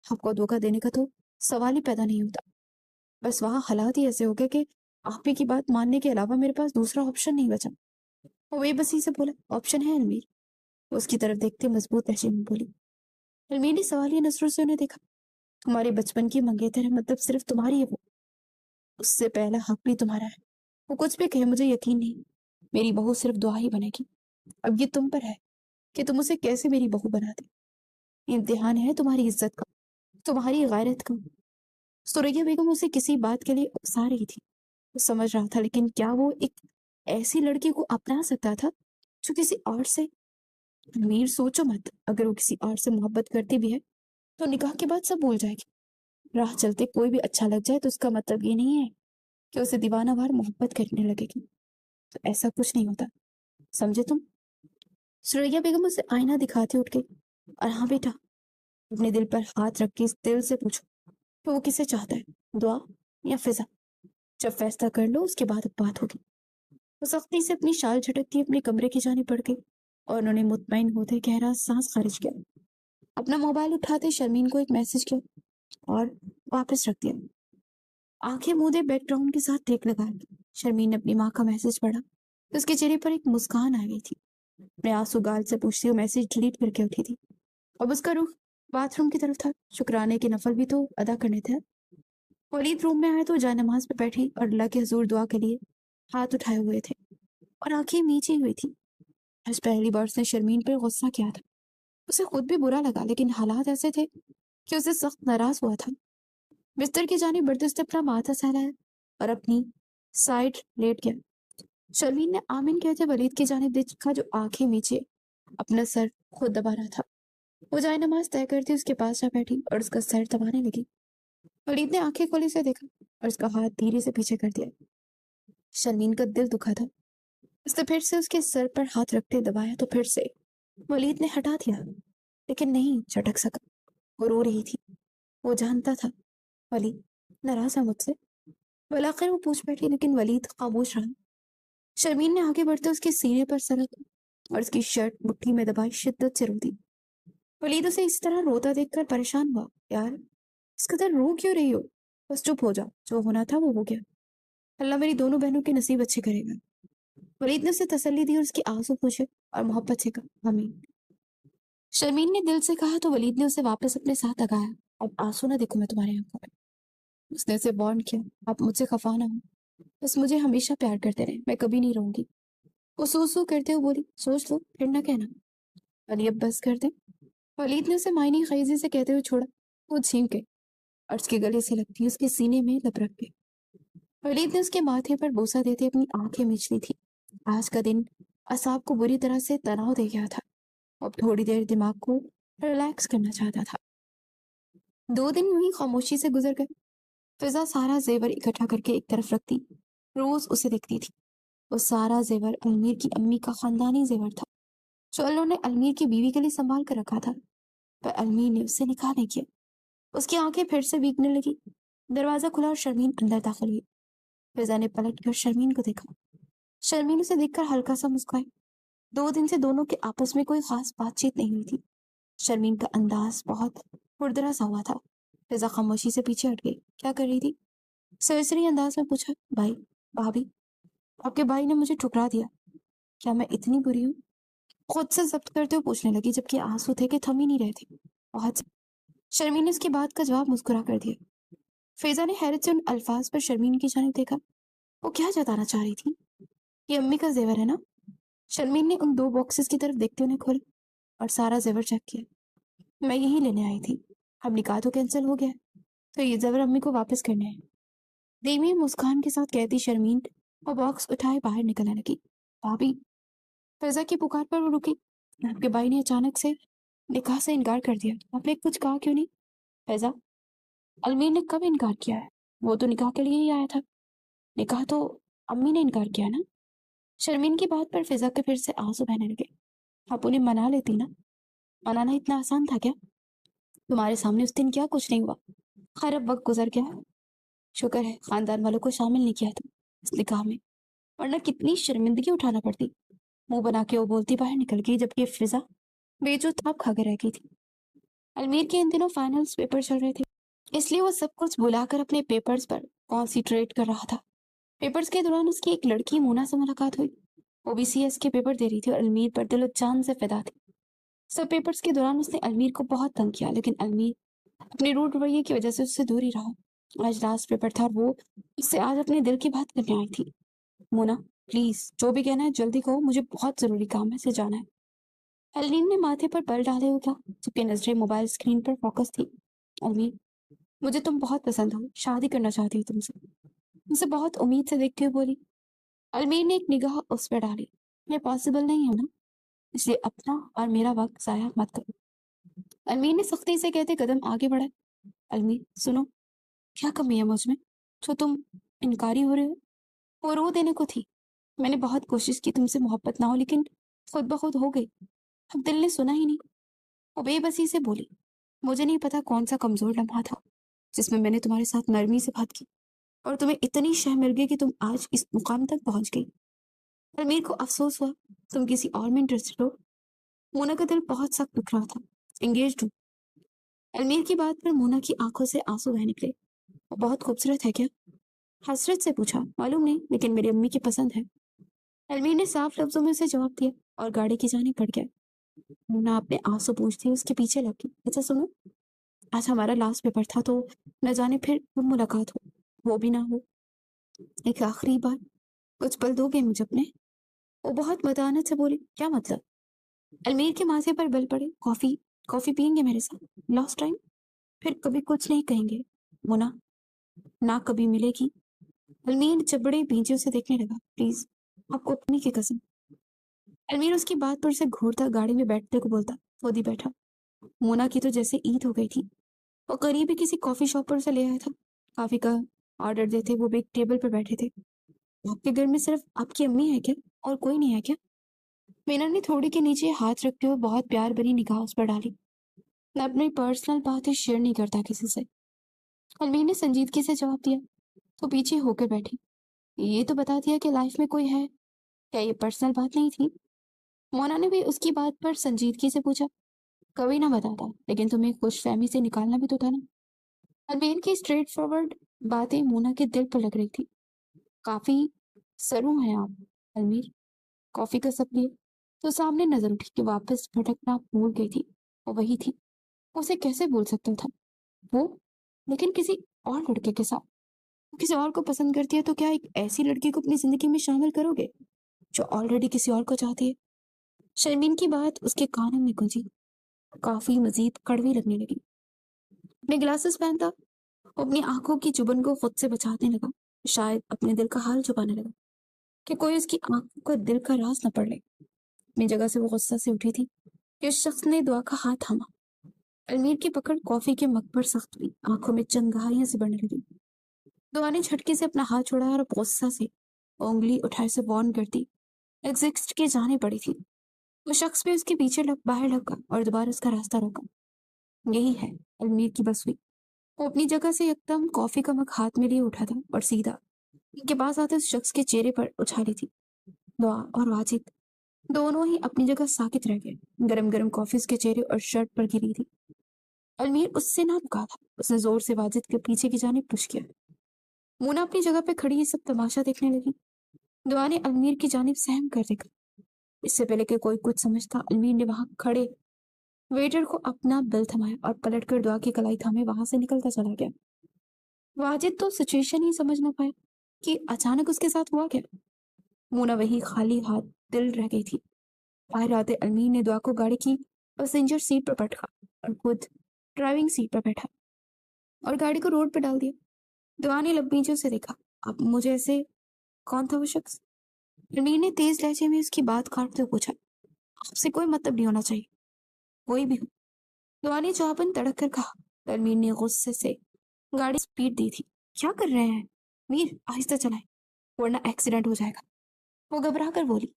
Speaker 1: आपको धोखा देने का तो सवाल ही पैदा नहीं होता। बस वहां हालात ही ऐसे हो गए कि आप ही की बात मानने के अलावा मेरे पास दूसरा ऑप्शन नहीं बचा। वो बेबसी से बोला, ऑप्शन है अलमीर? उसकी तरफ देखते मजबूत लहजे में बोली। अलमीर ने सवालिया नजरों से उन्हें देखा। तुम्हारे बचपन की मंगेतर है, मतलब सिर्फ तुम्हारी है वो। उससे पहला हक भी तुम्हारा है। वो कुछ भी कहे मुझे यकीन नहीं, मेरी बहू सिर्फ दुआ ही बनेगी। अब ये तुम पर है कि तुम उसे कैसे मेरी बहू बना दे। इम्तिहान है तुम्हारी इज्जत का, तुम्हारी गैरत का। सुरैया बेगम उसे किसी बात के लिए उकसा रही थी, वो समझ रहा था, लेकिन क्या वो एक ऐसी लड़की को अपना सकता था जो किसी और से। अमीर, सोचो मत, अगर वो किसी और से मोहब्बत करती भी है तो निकाह के बाद सब भूल जाएगी। राह चलते कोई भी अच्छा लग जाए तो उसका मतलब ये नहीं है कि उसे दीवाना वार मोहब्बत करने लगेगी। तो ऐसा कुछ नहीं होता, समझे तुम? सुरैया बेगम उसे आईना दिखाती उठ गई। और हाँ बेटा, अपने दिल पर हाथ रख के इस दिल से पूछो कि वो किसे चाहता है, दुआ या फिजा। जब फैसला कर लो उसके बाद अब बात होगी। वो सख्ती से अपनी शाल झटकती अपने कमरे की जाने पड़ गई, और उन्होंने मुतमईन होते गहरा सांस खारिज किया। अपना मोबाइल उठाते शर्मीन को एक मैसेज किया और वापस रख दिया। आंखें मूंदे बैकग्राउंड के साथ टेक लगाया। शर्मीन ने अपनी माँ का मैसेज पढ़ा तो उसके चेहरे पर एक मुस्कान आ गई थी। अपने आंसू गाल से पूछती हुई मैसेज डिलीट करके उठी थी। अब उसका रुख बाथरूम की तरफ था। शुक्राने के नफल भी तो अदा करने थे। वलीद रूम में आए तो जानमाज पे बैठी और अल्लाह के हुजूर दुआ के लिए हाथ उठाए हुए थे और आंखें मीची हुई थी। आज पहली बार उसने शर्मीन पर गुस्सा किया था। उसे खुद भी बुरा लगा, लेकिन हालात ऐसे थे कि उसे सख्त नाराज हुआ था। बिस्तर की जानिब बढ़ते उसने अपना माथा सहलाया और अपनी साइड लेट गया। शर्मीन ने आमीन कहते वलीद की जानिब देखा, जो आंखें नीचे अपना सर खुद दबा रहा था। वो जाए नमाज तय करती उसके पास जा बैठी और उसका सर दबाने लगी। वलीद ने आंखें खोली से देखा और उसका हाथ धीरे से पीछे कर दिया। शर्मीन का दिल दुखा था। उसने फिर से उसके सर पर हाथ रखते दबाया तो फिर से वलीद ने हटा दिया, लेकिन नहीं झटक सका। वो रो रही थी। वो जानता था वलीद नाराज है मुझसे। वल आखिर वो पूछ बैठी, लेकिन वलीद खामोश रहा। शर्मीन ने आगे बढ़ते उसके सीने पर सर रखा और उसकी शर्ट मुट्ठी में दबाई शिद्दत से रो दी। वलीद उसे इस तरह रोता देखकर परेशान हुआ। यार, इस कदर रो क्यों रही हो? बस चुप हो जा, जो होना था वो हो गया। अल्लाह मेरी दोनों बहनों के नसीब अच्छे करेगा। वलीद ने उसे तसल्ली दी और उसके आंसू पूछे और मोहब्बत से कहा, आमीन। शर्मीन ने दिल से कहा तो वलीद ने उसे वापस अपने साथ लगाया। अब आंसू ना देखो मैं तुम्हारी आंखों में। उसने उसे वार्न किया, आप मुझसे खफा ना हो, बस मुझे हमेशा प्यार करते रहे, मैं कभी नहीं रहूंगी। वो सू सू करते हुए बोली, सोच लो फिर ना कहना। अली अब बस कर दे। वलीद ने उसे मायनी खीजी से कहते हुए छोड़ा। वो झीम गई और उसके गले से लगती उसके सीने में लपक गई। वलीद ने उसके माथे पर बोसा देते अपनी आंखें मींच ली थी। आज का दिन असाब को बुरी तरह से तनाव दे गया था। अब थोड़ी देर दिमाग को रिलैक्स करना चाहता था। 2 दिन यूं ही खामोशी से गुजर गए। फिजा सारा जेवर इकट्ठा करके एक तरफ रखती, रोज उसे देखती थी। वो सारा जेवर अलमीर की अम्मी का खानदानी जेवर था, जो उन्होंने अलमीर की बीवी के लिए संभाल कर रखा था, पर अलमीर ने उससे निकाह नहीं किया। उसकी आंखें फिर से भीगने लगी। दरवाजा खुला और शर्मीन अंदर दाखिल हुई। फिजा ने पलट कर शर्मीन को देखा। शर्मीन उसे देखकर हल्का सा मुस्कुराई। 2 दिन से दोनों के आपस में कोई खास बातचीत नहीं हुई थी। शर्मीन का अंदाज बहुत खुरदरा सा हुआ था। फिजा खामोशी से पीछे हट गई। क्या कर रही थी? सरसरी अंदाज में पूछा। भाई, भाभी, आपके भाई ने मुझे ठुकरा दिया। क्या मैं इतनी बुरी हूँ? खुद से जब्त करते हुए पूछने लगी, जबकि आंसू थे कि थम ही नहीं रहे थे। बहुत। शर्मीन ने उसकी बात का जवाब मुस्कुरा कर दिया। फिजा ने हैरत से उन अल्फाज पर शर्मीन की जानिब देखा। वो क्या जताना चाह रही थी? ये अम्मी का जेवर है ना? शर्मीन ने उन 2 बॉक्सेस की तरफ देखते उन्हें खोला और सारा जेवर चेक किया। मैं यही लेने आई थी। अब निकाह तो कैंसिल हो गया है, तो ये जेवर अम्मी को वापस करने हैं। धीमी मुस्कान के साथ कहती शर्मीन और बॉक्स उठाए बाहर निकलने लगी। भाभी, फिजा की पुकार पर वो रुकी। आपके भाई ने अचानक से निकाह से इनकार कर दिया। आपने कुछ कहा क्यों नहीं? फैजा, अलमीर ने कब इनकार किया है? वो तो निकाह के लिए ही आया था। निकाह तो अम्मी ने इनकार किया ना? शर्मीन की बात पर फिजा के फिर से आंसू बहने लगे। आप उन्हें मना लेती ना? मनाना इतना आसान था क्या? तुम्हारे सामने उस दिन क्या कुछ नहीं हुआ। खैर, अब वक्त गुजर गया। शुक्र है खानदान वालों को शामिल नहीं किया तुम इस निकाह में, वरना कितनी शर्मिंदगी उठाना पड़ती। मुंह बना के वो बोलती बाहर निकल गई, जबकि फिजा बेजो थाप खा के रह गई थी। अलमीर के इन दिनों फाइनल्स पेपर चल रहे थे, इसलिए वो सब कुछ भुलाकर अपने पेपर्स पर कॉन्सेंट्रेट कर रहा था। पेपर्स के दौरान उसकी एक लड़की मोना से मुलाकात हुई। वो भी CS के पेपर दे रही थी और अलमीर पर दिलो जान से फिदा थी। सब पेपर्स के दौरान उसने अलमीर को बहुत तंग किया, लेकिन अलमीर अपने रूट रवैये की वजह से उससे दूर ही रहा। आज लास्ट पेपर था और वो उससे आज अपने दिल की बात करने आई थी। मोना, प्लीज जो भी कहना है जल्दी कहो, मुझे बहुत जरूरी काम है, से जाना है। अलमीर ने माथे पर बल डाले हुए कहा, जबकि नजरें मोबाइल स्क्रीन पर फोकस थी। अलमीर, मुझे तुम बहुत पसंद हो, शादी करना चाहती हूँ तुमसे। मुझसे बहुत उम्मीद से देखते हुए बोली। अलमीर ने एक निगाह उस पर डाली। ये पॉसिबल नहीं है ना, इसलिए अपना और मेरा वक्त जाया मत करो। अलमीर ने सख्ती से कहते कदम आगे बढ़ाए। अलमीर, सुनो, क्या कमी है मुझ में जो तुम इनकारी हो रहे हो? वो रो देने को थी। मैंने बहुत कोशिश की तुमसे मोहब्बत ना हो, लेकिन खुद ब खुद हो गई। अब दिल ने सुना ही नहीं। वो बेबसी से बोली, मुझे नहीं पता कौन सा कमजोर लम्हा था जिसमें मैंने तुम्हारे साथ नरमी से बात की और तुम्हें इतनी शह मिल गई कि तुम आज इस मुकाम तक पहुंच गई। अलमीर को अफसोस हुआ, तुम किसी और में इंटरेस्टेड हो। मोना का दिल बहुत सख्त दुख रहा था। एंगेज्ड हूँ। अलमीर की बात पर मोना की आंखों से आंसू बह निकले। वो बहुत खूबसूरत है क्या? हसरत से पूछा। मालूम नहीं, लेकिन मेरी अम्मी की पसंद है। अलमीर ने साफ लफ्जों में उसे जवाब दिया और गाड़ी की जाने पड़ गया। मोना अपने आंसू पूछती उसके पीछे लगी। अच्छा सुनो, आज हमारा लास्ट पेपर था, तो न जाने फिर कब मुलाकात हो, वो भी ना हो। एक आखिरी बार कुछ पल दोगे मुझे अपने? वो बहुत मतानत से बोली। क्या मतलब? अलमीर के माथे पर बल पड़े। कॉफी, कॉफी पियेंगे मेरे साथ? लास्ट टाइम, फिर कभी कुछ नहीं कहेंगे। मोना, ना कभी मिलेगी। अलमीर जबड़े भींचे उसे देखने लगा। प्लीज, आपको अपनी की कसम। अलमीर उसकी बात पर से घूरता गाड़ी में बैठने को बोलता। खुद ही बैठा। मोना की तो जैसे ईद हो गई थी। वो करीब ही किसी कॉफी शॉप पर से ले आया था। कॉफी का ऑर्डर देते वो भी एक टेबल पर बैठे थे। आपके घर में सिर्फ आपकी अम्मी है क्या, और कोई नहीं है क्या? मीना ने थोड़ी के नीचे हाथ रखते हुए बहुत प्यार भरी निगाह उस पर डाली। मैं अपनी पर्सनल बातें शेयर नहीं करता किसी से। अलमीर ने संजीदगी से जवाब दिया। तो पीछे होकर बैठी। ये तो बता दिया कि लाइफ में कोई है। क्या ये पर्सनल बात नहीं थी? मोना ने भी उसकी बात पर संजीदगी से पूछा। कभी ना बताता, लेकिन तुम्हें खुशफहमी से निकालना भी तो था ना। अलमीर की स्ट्रेट फॉरवर्ड बातें मोना के दिल पर लग रही थी। काफी सरू हैं आप, अलमीर। कॉफी का सप लिए तो सामने नजर उठी कि वापस भटकना भूल गई थी। वो वही थी। उसे कैसे भूल सकता था वो, लेकिन किसी और लड़के के साथ। वो किसी और को पसंद करती है, तो क्या एक ऐसी लड़की को अपनी जिंदगी में शामिल करोगे जो ऑलरेडी किसी और को चाहती है? शर्मीन की बात उसके कानों में गूंजी। काफी मजीद कड़वी लगने लगी। अपने ग्लासेस पहनता, वो अपनी आंखों की चुभन को खुद से बचाने लगा। शायद अपने दिल का हाल छुपाने लगा। कि कोई उसकी आंखों का दिल का राज न पढ़ ले। अपनी जगह से वो गुस्सा से उठी थी कि उस शख्स ने दुआ का हाथ थामा। अलमीर की पकड़ कॉफी के मग पर सख्त हुई, आंखों में चिंगारियां से बढ़ने लगी। दुआ ने झटके से अपना हाथ छोड़ा और गुस्सा से उंगली उठाए से वार्न करती एग्जिस्ट के जाने पड़ी थी। वो शख्स भी उसके पीछे बाहर लगा और दोबारा उसका रास्ता रोका। यही है, अलमीर की बस हुई। वो अपनी जगह से एकदम कॉफी का मग हाथ में लिए उठा था और सीधा उनके पास आते उस शख्स के चेहरे पर उछाली थी। दुआ और वाजिद दोनों ही अपनी जगह साकित रह गए। गरम गरम कॉफी उसके चेहरे और शर्ट पर गिरी थी। अलमीर उससे ना रुका था। उसने जोर से वाजिद के पीछे की जानिब पुश किया। मोना अपनी जगह पे खड़ी ये सब तमाशा देखने लगी। दुआ ने अलमीर की जानिब सहम कर देखा। इससे पहले कि कोई कुछ समझता, अलमीर ने वहां खड़े वेटर को अपना बिल थमाया और पलटकर दुआ की कलाई थामे वहां से निकलता चला गया। वाजिद तो सिचुएशन ही समझ ना पाया कि अचानक उसके साथ हुआ क्या। मोना वही खाली हाथ दिल रह गई थी। बाहर आते अलमीर ने दुआ को गाड़ी की पैसेंजर सीट पर बैठा और खुद ड्राइविंग सीट पर बैठा और गाड़ी को रोड पर डाल दिया। दुआ ने लबनीचों से देखा, अब मुझे ऐसे कौन था वो शख्स? अलमीर ने तेज लहजे में उसकी बात काटते हुए पूछा। आपसे कोई मतलब नहीं होना चाहिए, कोई भी हो। दुआ ने जवाबन तड़क कर कहा। अलमीर ने गुस्से से गाड़ी स्पीड दी थी। क्या कर रहे हैं मीर, आहिस्ता चलाएं वरना एक्सीडेंट हो जाएगा। वो घबरा कर बोली।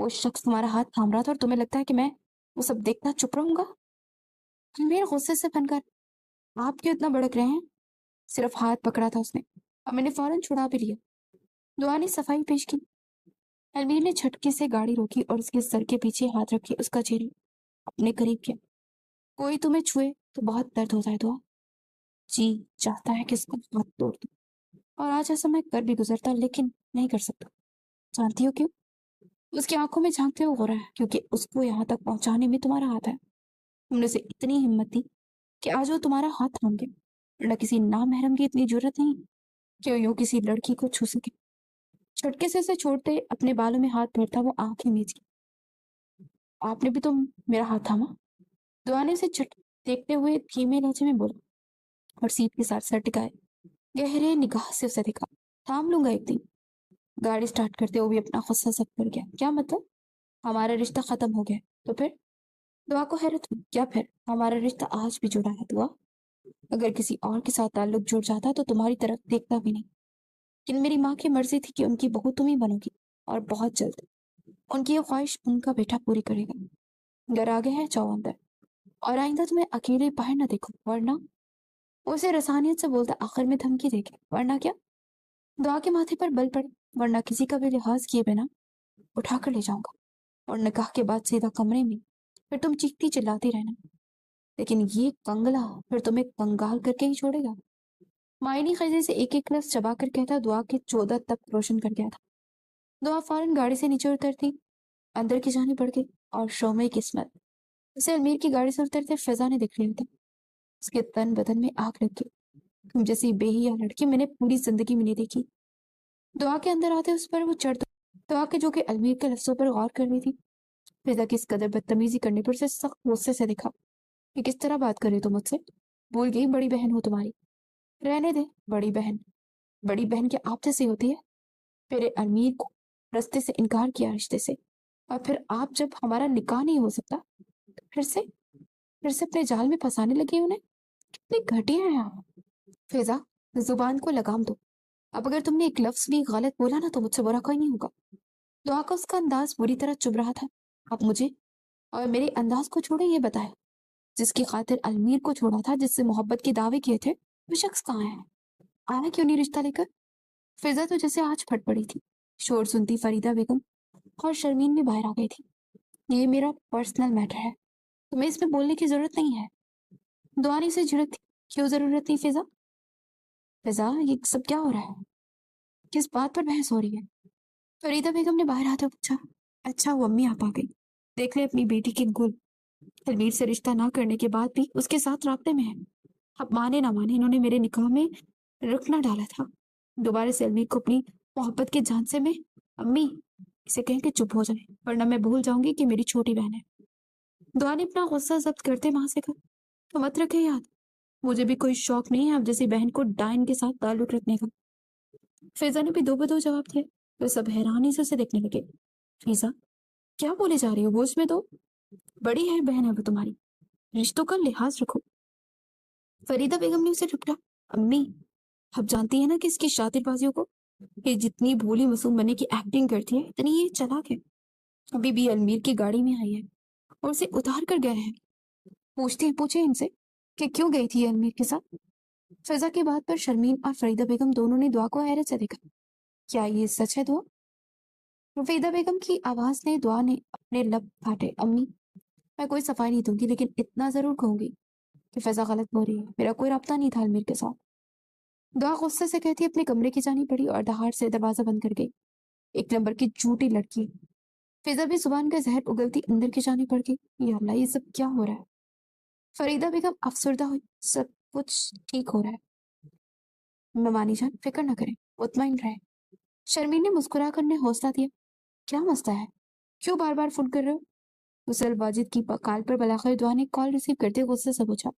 Speaker 1: वो शख्स तुम्हारा हाथ थाम रहा था और तुम्हें लगता है कि मैं वो सब देखना चुप रहूंगा? अलमीर गुस्से से फनकर, आप क्यों इतना भड़क रहे हैं? सिर्फ हाथ पकड़ा था उसने और मैंने फौरन छुड़ा भी लिया। दुआ ने सफाई पेश की। अलमीर ने झटके से गाड़ी रोकी और उसके सर के पीछे हाथ रखे उसका चेहरा अपने करीब किया। कोई तुम्हें छुए तो बहुत दर्द होता है दुआ। जी चाहता है कि उसका हाथ तोड़ दूं और आज ऐसा मैं कर भी गुजरता, लेकिन नहीं कर सकता। जानती हो क्यों? उसकी आंखों में झांकते हुए हो रहा है, क्योंकि उसको यहाँ तक पहुंचाने में तुम्हारा हाथ है। तुमने उसे इतनी हिम्मत दी कि आज वो तुम्हारा हाथ थाम गया, वरना किसी नामहरम की इतनी जरूरत नहीं कि यूं किसी लड़की को छू सके। झटके से उसे छोड़ते अपने बालों में हाथ फेरता वो आंखें मीच की। आपने भी तो मेरा हाथ थामा। दुआ ने उसे झट देखते हुए धीमे लहजे में बोला और सीट के साथ सर टिकाए गहरे निगाह से उसे देखा। थाम लूंगा एक दिन। गाड़ी स्टार्ट करते हुए भी अपना गुस्सा सब कर गया। क्या मतलब? हमारा रिश्ता खत्म हो गया तो फिर? दुआ को हैरत हुई। क्या फिर? हमारा रिश्ता आज भी जुड़ा है दुआ। अगर किसी और के साथ ताल्लुक जुड़ जाता तो तुम्हारी तरफ देखता भी नहीं। लेकिन मेरी माँ की मर्जी थी कि उनकी बहू तुम ही बनोगी, और बहुत जल्द। उनकी ये ख्वाहिश उनका बेटा पूरी करेगा। घर आ गए हैं, जाओ अंदर और आइंदा तुम्हें अकेले बाहर ना देखो, वरना। वो उसे रसानियत से बोलता, आखिर में धमकी देके, वरना क्या? दुआ के माथे पर बल पड़े, वरना किसी का भी लिहाज किए बिना उठाकर ले जाऊंगा और निकाह के बाद सीधा कमरे में, फिर तुम चीखती चिल्लाती रहना। लेकिन ये कंगला फिर तुम्हें कंगाल करके ही छोड़ेगा। मायनी खजे से एक एक लफ्ज चबा कर कहता दुआ के 14 तक रोशन कर गया था। दुआ फौरन गाड़ी से नीचे उतरती, अंदर की जाने पड़ गई और शोमे किस्मत उसे अलमीर की गाड़ी से उतरते फिजा ने देख लिया था। उसके तन बदन में आग लग गई। तुम जैसी बेहिया लड़की मैंने पूरी जिंदगी में नहीं देखी। दुआ के अंदर आते उस पर वो चढ़ दुआ के जो कि अलमीर के लफ्जों पर गौर कर रही थी। फिजा की इस कदर बदतमीजी करने पर उसे सख्त गुस्से से देखा कि किस तरह बात कर रही हो तुम मुझसे? भूल गई बड़ी बहन हो तुम्हारी। रहने दे बड़ी बहन। बड़ी बहन क्या आप जैसी होती है? मेरे अमीर को रस्ते से इनकार किया, रिश्ते से, और फिर आप जब हमारा निकाह नहीं हो सकता तो फिर से अपने जाल में फंसाने लगे उन्हें। कितनी घटिया है आप। फिजा, जुबान को लगाम दो। अब अगर तुमने एक लफ्ज भी गलत बोला ना तो मुझसे बुरा कोई नहीं होगा। दुआ का उसका अंदाज बुरी तरह चुभ रहा था। आप मुझे और मेरे अंदाज को छोड़े, ये बताए जिसकी खातिर अलमीर को छोड़ा था, जिससे मोहब्बत के दावे किए थे, वो शख्स कहाँ है? आया क्यों नहीं रिश्ता लेकर? फिजा तो जैसे आज फट पड़ी थी। शोर सुनती फरीदा बेगम और शर्मीन भी बाहर आ गई थी। ये मेरा पर्सनल मैटर है, तुम्हें इसमें बोलने की जरूरत नहीं है। दुआनी से झिड़क थी। क्यों जरूरत नहीं फिजा? फिजा, ये सब क्या हो रहा है? किस बात पर बहस हो रही है? फरीदा बेगम ने बाहर आते हुए पूछा। अच्छा, वो अम्मी आप आ गई। देख ले अपनी बेटी के गुल। तलवीर से रिश्ता ना करने के बाद भी उसके साथ राब्ते में है। अब माने ना माने, इन्होंने मेरे निकाह में रुकना डाला था। दोबारा से अलमीर को अपनी मोहब्बत के झांसे में, अम्मी इसे कहें कि चुप हो जाए, वरना मैं भूल जाऊंगी कि मेरी छोटी बहन है। दुआ ने अपना गुस्सा जब्त करते वहां से कहा, तो मत रखे याद, मुझे भी कोई शौक नहीं है आप जैसी बहन को डाइन के साथ ताल्लुक रखने का। फैजा ने भी दो बदो जवाब दिया। तो सब हैरानी से उसे देखने लगे। फीजा, क्या बोले जा रही हो? होश में तो बड़ी है बहन है वो तुम्हारी, रिश्तों का लिहाज रखो। फरीदा बेगम ने उसे टुकरा। अम्मी, आप जानती है ना कि इसकी शातिरबाजियों को, ये जितनी भोली मासूम बनने की एक्टिंग करती है इतनी ये चालाक है। अभी भी अलमीर की गाड़ी में आई है और उसे उतार कर गए हैं। पूछे इनसे कि क्यों गई थी ये अलमीर के साथ। फिजा की बात पर शर्मीन और फरीदा बेगम दोनों ने दुआ को हैरत से देखा। क्या ये सच है दुआ? फरीदा बेगम की आवाज ने दुआ ने अपने लब काटे। अम्मी, मैं कोई सफाई नहीं दूंगी, लेकिन इतना जरूर कहूंगी कि फैजा गलत बोल रही है। मेरा कोई रब्ता नहीं था अलमीर के साथ। दुआ गुस्से से कहती अपने कमरे की जानी पड़ी और दहाड़ से दरवाजा बंद कर गई। एक नंबर की झूठी लड़की। फिजा भी जुबान का जहर उगलती अंदर की जानी पड़ गई। या अल्लाह, ये सब क्या हो रहा है? फरीदा बेगम अफसरदा हुई। सब कुछ ठीक हो रहा है मेमानी जान, फिक्र न करें, मुतमईन रहे। शर्मीन ने मुस्कुरा कर ने हौसला दिया। क्या मसला है? क्यों बार बार फोन कर रहे हो? गुसल वाजिद की कॉल पर बलाखिर दुआ ने कॉल रिसीव करते गुस्से से पूछा।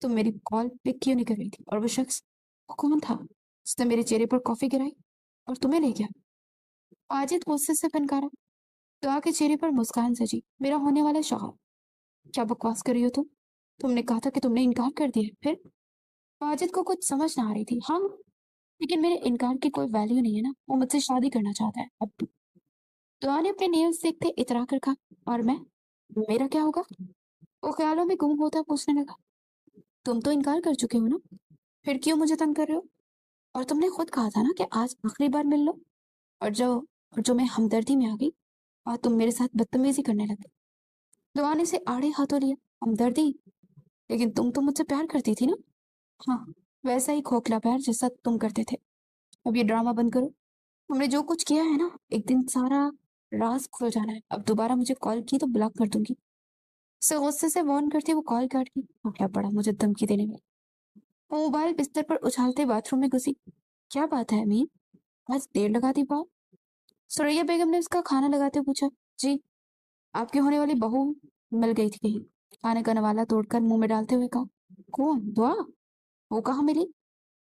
Speaker 1: तुम मेरी कॉल पिक क्यों नहीं कर रही थी? और वो शख्स वो कौन था उसने मेरे चेहरे पर कॉफी गिराई और तुम्हें ले गया? वाजिद गुस्से से फनकारा। दुआ के चेहरे पर मुस्कान सजी। मेरा होने वाला शौहर। क्या बकवास कर रही हो तुम? तुमने कहा था कि तुमने इनकार कर दिया, फिर? वाजिद को कुछ समझ ना आ रही थी। हाँ, लेकिन मेरे इनकार की कोई वैल्यू नहीं है ना। वो मुझसे शादी करना चाहता है अब भी। दुआ ने अपने नेल्स देखते इतरा कर कहा। और मैं, मेरा क्या होगा? वो ख्यालों में गुम होता पूछने लगा। तुम तो इनकार कर चुके हो ना, फिर क्यों मुझे तंग कर रहे हो? और तुमने खुद कहा था ना कि आज आखिरी बार मिल लो। और जो मैं हमदर्दी में आ गई और तुम मेरे साथ बदतमीजी करने लगे। दुआ ने से आड़े हाथों लिया। हमदर्दी? लेकिन तुम तो मुझसे प्यार करती थी ना। हाँ, वैसा ही खोखला प्यार जैसा तुम करते थे। अब ये ड्रामा बंद करो। तुमने जो कुछ किया है ना, एक दिन सारा राज खुल जाना है। अब दोबारा मुझे कॉल की तो ब्लॉक कर दूंगी। उसे गुस्से से वार्न करते वो कॉल काट की। क्या पड़ा मुझे धमकी देने में। वो मोबाइल बिस्तर पर उछालते बाथरूम में घुसी। क्या बात है अमीन, आज देर लगा दी बात? सुरैया बेगम ने उसका खाना लगाते हुए पूछा। जी, आपकी होने वाली बहू मिल गई थी कहीं। खाने का नवाला तोड़कर मुंह में डालते हुए कहा। कौन? दुआ? वो कहाँ मिली?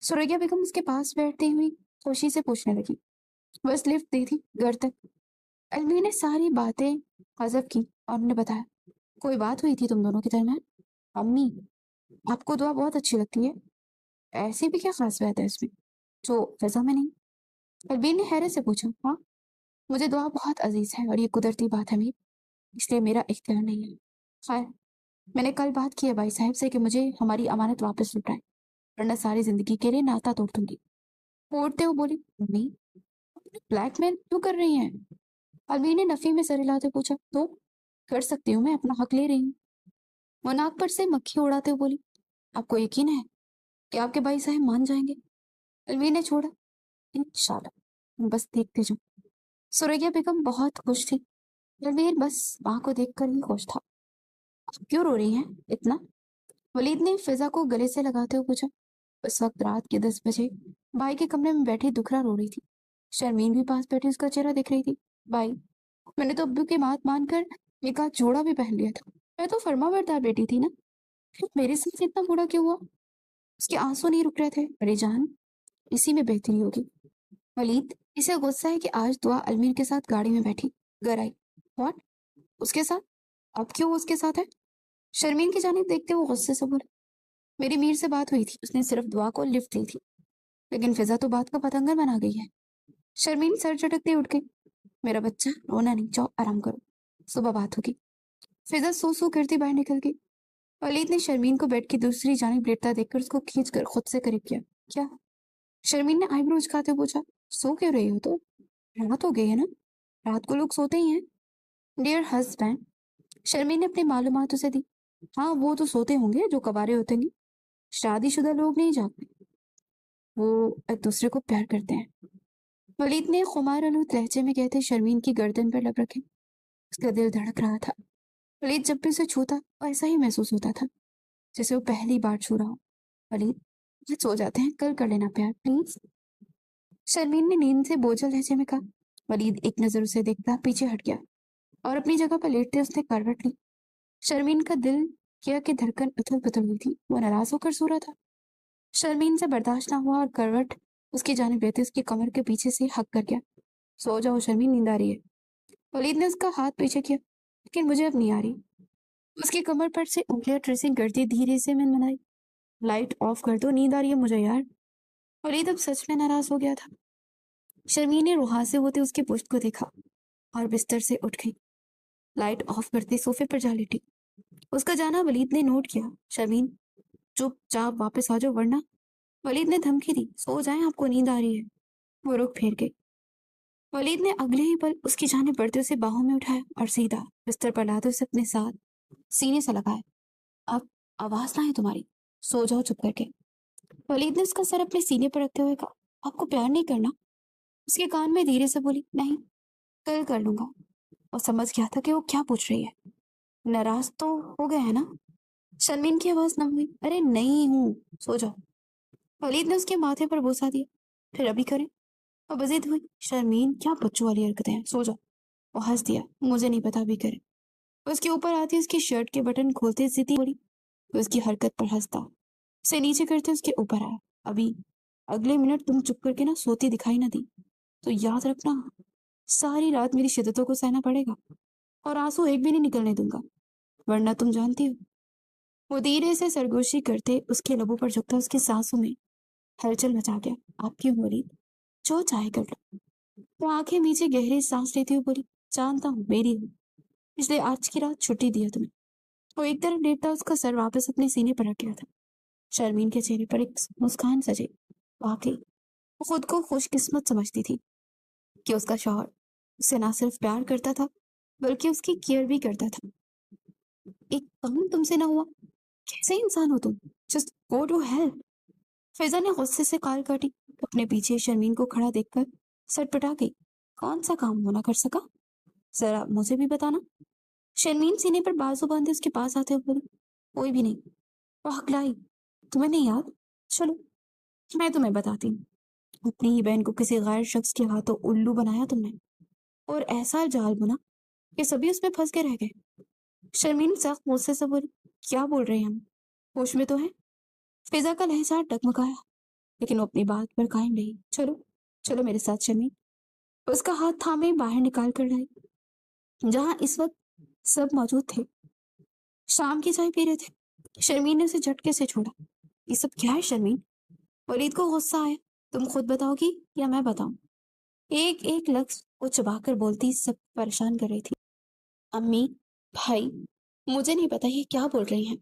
Speaker 1: सुरैया बेगम उसके पास बैठती हुई खुशी से पूछने लगी। बस लिफ्ट दी थी घर तक। अलमी ने सारी बातें हजफ की और उन्हें बताया। कोई बात हुई थी तुम दोनों के दरमियान? अम्मी, आपको दुआ बहुत अच्छी लगती है। ऐसी भी क्या खास बात है इसमें जो फिजा में नहीं? अलबीर ने हैरत से पूछा। हाँ, मुझे दुआ बहुत अजीज है और ये कुदरती बात है मीर, इसलिए मेरा इख्तियार नहीं है। खैर, मैंने कल बात की है भाई साहब से कि मुझे हमारी अमानत वापस लौटाए, वरना सारी जिंदगी के लिए नाता तोड़ दूंगी। तोड़ते हुए बोली। नहीं, ब्लैकमेल क्यों कर रही हैं? अलबीर ने नफी में सर हिलाते पूछा। तो कर सकती हूँ, मैं अपना हक ले रही हूँ। वो नाक पर से मक्खी उड़ाते हुए बोली। आपको यकीन है कि आपके भाई साहब मान जाएंगे? अलबीर ने छोड़ा। इंशाल्लाह, बस देखते जाओ। सुरैया बेगम बहुत खुश थी। रणवीर बस माँ को देखकर ही खुश था। आप क्यों रो रही हैं इतना? वलीद ने फिजा को गले से लगाते हुए पूछा। उस वक्त रात के 10 बजे भाई के कमरे में बैठी दुखरा रो रही थी। शर्मीन भी पास बैठी उसका चेहरा देख रही थी। भाई, मैंने तो अब्बू की बात मानकर निकाह जोड़ा भी पहन लिया था। मैं तो फर्माबरदार बेटी थी ना, फिर मेरे साथ इतना बुरा क्यों हुआ? उसके आंसू नहीं रुक रहे थे। अरे जान, इसी में बेहतरी होगी। वलीद, इसे गुस्सा है कि आज दुआ अलमीर के साथ गाड़ी में बैठी घर आई। व्हाट? उसके साथ? अब क्यों वो उसके साथ है? शर्मीन की जानिब देखते वो गुस्से से बोला। मेरी मीर से बात हुई थी, उसने सिर्फ दुआ को लिफ्ट दी थी, लेकिन फिजा तो बात का पतंगर बना गई है। शर्मीन सर झटकते उठ गई। मेरा बच्चा, रोना नहीं, जाओ आराम करो, सुबह बात होगी। फिजा सू सू करती बाहर निकल गई। वलीद ने शर्मीन को बेड की दूसरी जानिब लेटता देखकर उसको खींच कर खुद से करीब किया। क्या? शर्मीन ने आईब्रो उचकाते हुए पूछा। सो क्यों रही हो? तो रात हो गई है ना, रात को लोग सोते ही हैं। डियर हस्बैंड, शर्मीन ने अपनी मालूमात उसे दी। हाँ, वो तो सोते होंगे जो कबारे होते हैं, शादीशुदा लोग नहीं जागते, वो एक दूसरे को प्यार करते हैं। वलीद ने खुमार आलूद लहजे में कहते शर्मीन की गर्दन पर लब रखे। उसका दिल धड़क रहा था। वलीद जब भी उसे छूता ऐसा ही महसूस होता था जैसे वो पहली बार छू रहा हो। वलीद, आज सो जाते हैं, कल कर लेना प्यार प्लीज। शर्मीन ने नींद से बोझल लहजे में कहा। वलीद एक नजर उसे देखता पीछे हट गया और अपनी जगह पर लेटते उसने करवट ली। शर्मीन का दिल किया कि धड़कन उथल पुथल हुई थी। वो नाराज होकर सो रहा था। शर्मीन से बर्दाश्त ना हुआ और करवट उसकी जानिब लेते उसकी कमर के पीछे से हक कर गया। सो जाओ शर्मी, नींद आ रही है। वलीद ने उसका हाथ पीछे किया, लेकिन मुझे अब नहीं आ रही। उसकी कमर पर से उंगलियां ट्रेसिंग करती धीरे से मनमनाई, लाइट ऑफ कर दो, नींद आ रही है मुझे यार। वलीद अब सच में नाराज हो गया था। शर्मीन ने रुहा से होते उसके पुश्त को देखा और बिस्तर से उठ गई। लाइट ऑफ करते सोफे पर जा लेटी। उसका जाना वलीद ने नोट किया। शर्मीन, चुपचाप वापस आ जाओ वरना। वलीद ने धमकी दी, सो जाएं, आपको नींद आ रही है। वो रुख फेर गई। वलीद ने अगले ही पल उसकी जानिब बढ़ते उसे बाहों में उठाया और सीधा बिस्तर पर लाते उसे अपने साथ सीने से लगाया। अब आवाज ना है तुम्हारी, सो जाओ चुप करके। वलीद ने उसका सर अपने सीने पर रखते हुए कहा, आपको प्यार नहीं करना? उसके कान में धीरे से बोली, नहीं, कल कर लूंगा। और समझ गया था कि वो क्या पूछ रही है। नाराज तो हो गए है ना? शर्मीन की आवाज नम हुई, अरे नहीं हूँ, सो जाओ। वलीद ने उसके माथे पर बोसा दिया, फिर अभी करें? और बजीद हुई, शर्मीन क्या बच्चों वाली हरकतें हैं, सो जाओ। वो हंस दिया, मुझे नहीं पता, अभी करें। उसके ऊपर आती उसकी शर्ट के बटन खोलते जिद्दी बोली। उसकी हरकत पर हंसता उसे नीचे करते उसके ऊपर आया, अभी अगले मिनट तुम चुप करके ना सोती दिखाई ना दी तो याद रखना, सारी रात मेरी शिद्दतों को सहना पड़ेगा और आंसू एक भी नहीं निकलने दूंगा, वरना तुम जानती हो। वो धीरे से सरगोशी करते उसके लबों पर झुकता उसकी सांसों में हलचल मचा गया। आपकी उम्र, जो चाहे कर लो। वो आंखें नीचे गहरी सांस लेती हुई बोली, जानता हूँ मेरी हूँ, इसलिए आज की रात छुट्टी दिया तुम्हें। वो एक तरफ लेटता उसका सर वापस अपने सीने पर रख गया था। शर्मीन के चेहरे पर एक मुस्कान सजे। वाकई वो खुद को खुशकिस्मत समझती थी कि उसका शौहर उससे ना सिर्फ प्यार करता था बल्कि उसकी केयर भी करता था। एक काम तुमसे ना हुआ, कैसे इंसान हो तुम, just go to help. Faiza ने गुस्से से काल काटी। अपने पीछे शर्मीन को खड़ा देखकर सटपटा गई। कौन सा काम होना कर सका, जरा मुझे भी बताना। शर्मीन सीने पर बाजू बांधे उसके पास आते हुए बोली, कोई भी नहीं। वो हकलाई, तुम्हें नहीं याद? चलो मैं तुम्हें बताती हूँ। अपनी ही बहन को किसी गैर शख्स के हाथों उल्लू बनाया तुमने, और ऐसा जाल बुना कि सभी उसमें फंस के रह गए। शर्मीन सख्त गुस्से से बोली, क्या बोल रहे हैं हम, होश में तो है? फिजा का लहजा डगमगाया, लेकिन वो अपनी बात पर कायम रही। चलो चलो मेरे साथ शर्मीन। उसका हाथ थामे बाहर निकाल कर लाई, जहां इस वक्त सब मौजूद थे। शाम की चाय पी रहे थे। शर्मीन ने उसे झटके से छोड़ा। ये सब क्या है शर्मीन? वलीद को गुस्सा आया। तुम खुद बताओगी या मैं बताऊं? एक एक लफ्ज वो चबाकर बोलती सब परेशान कर रही थी। अम्मी, भाई, मुझे नहीं पता ये क्या बोल रही हैं।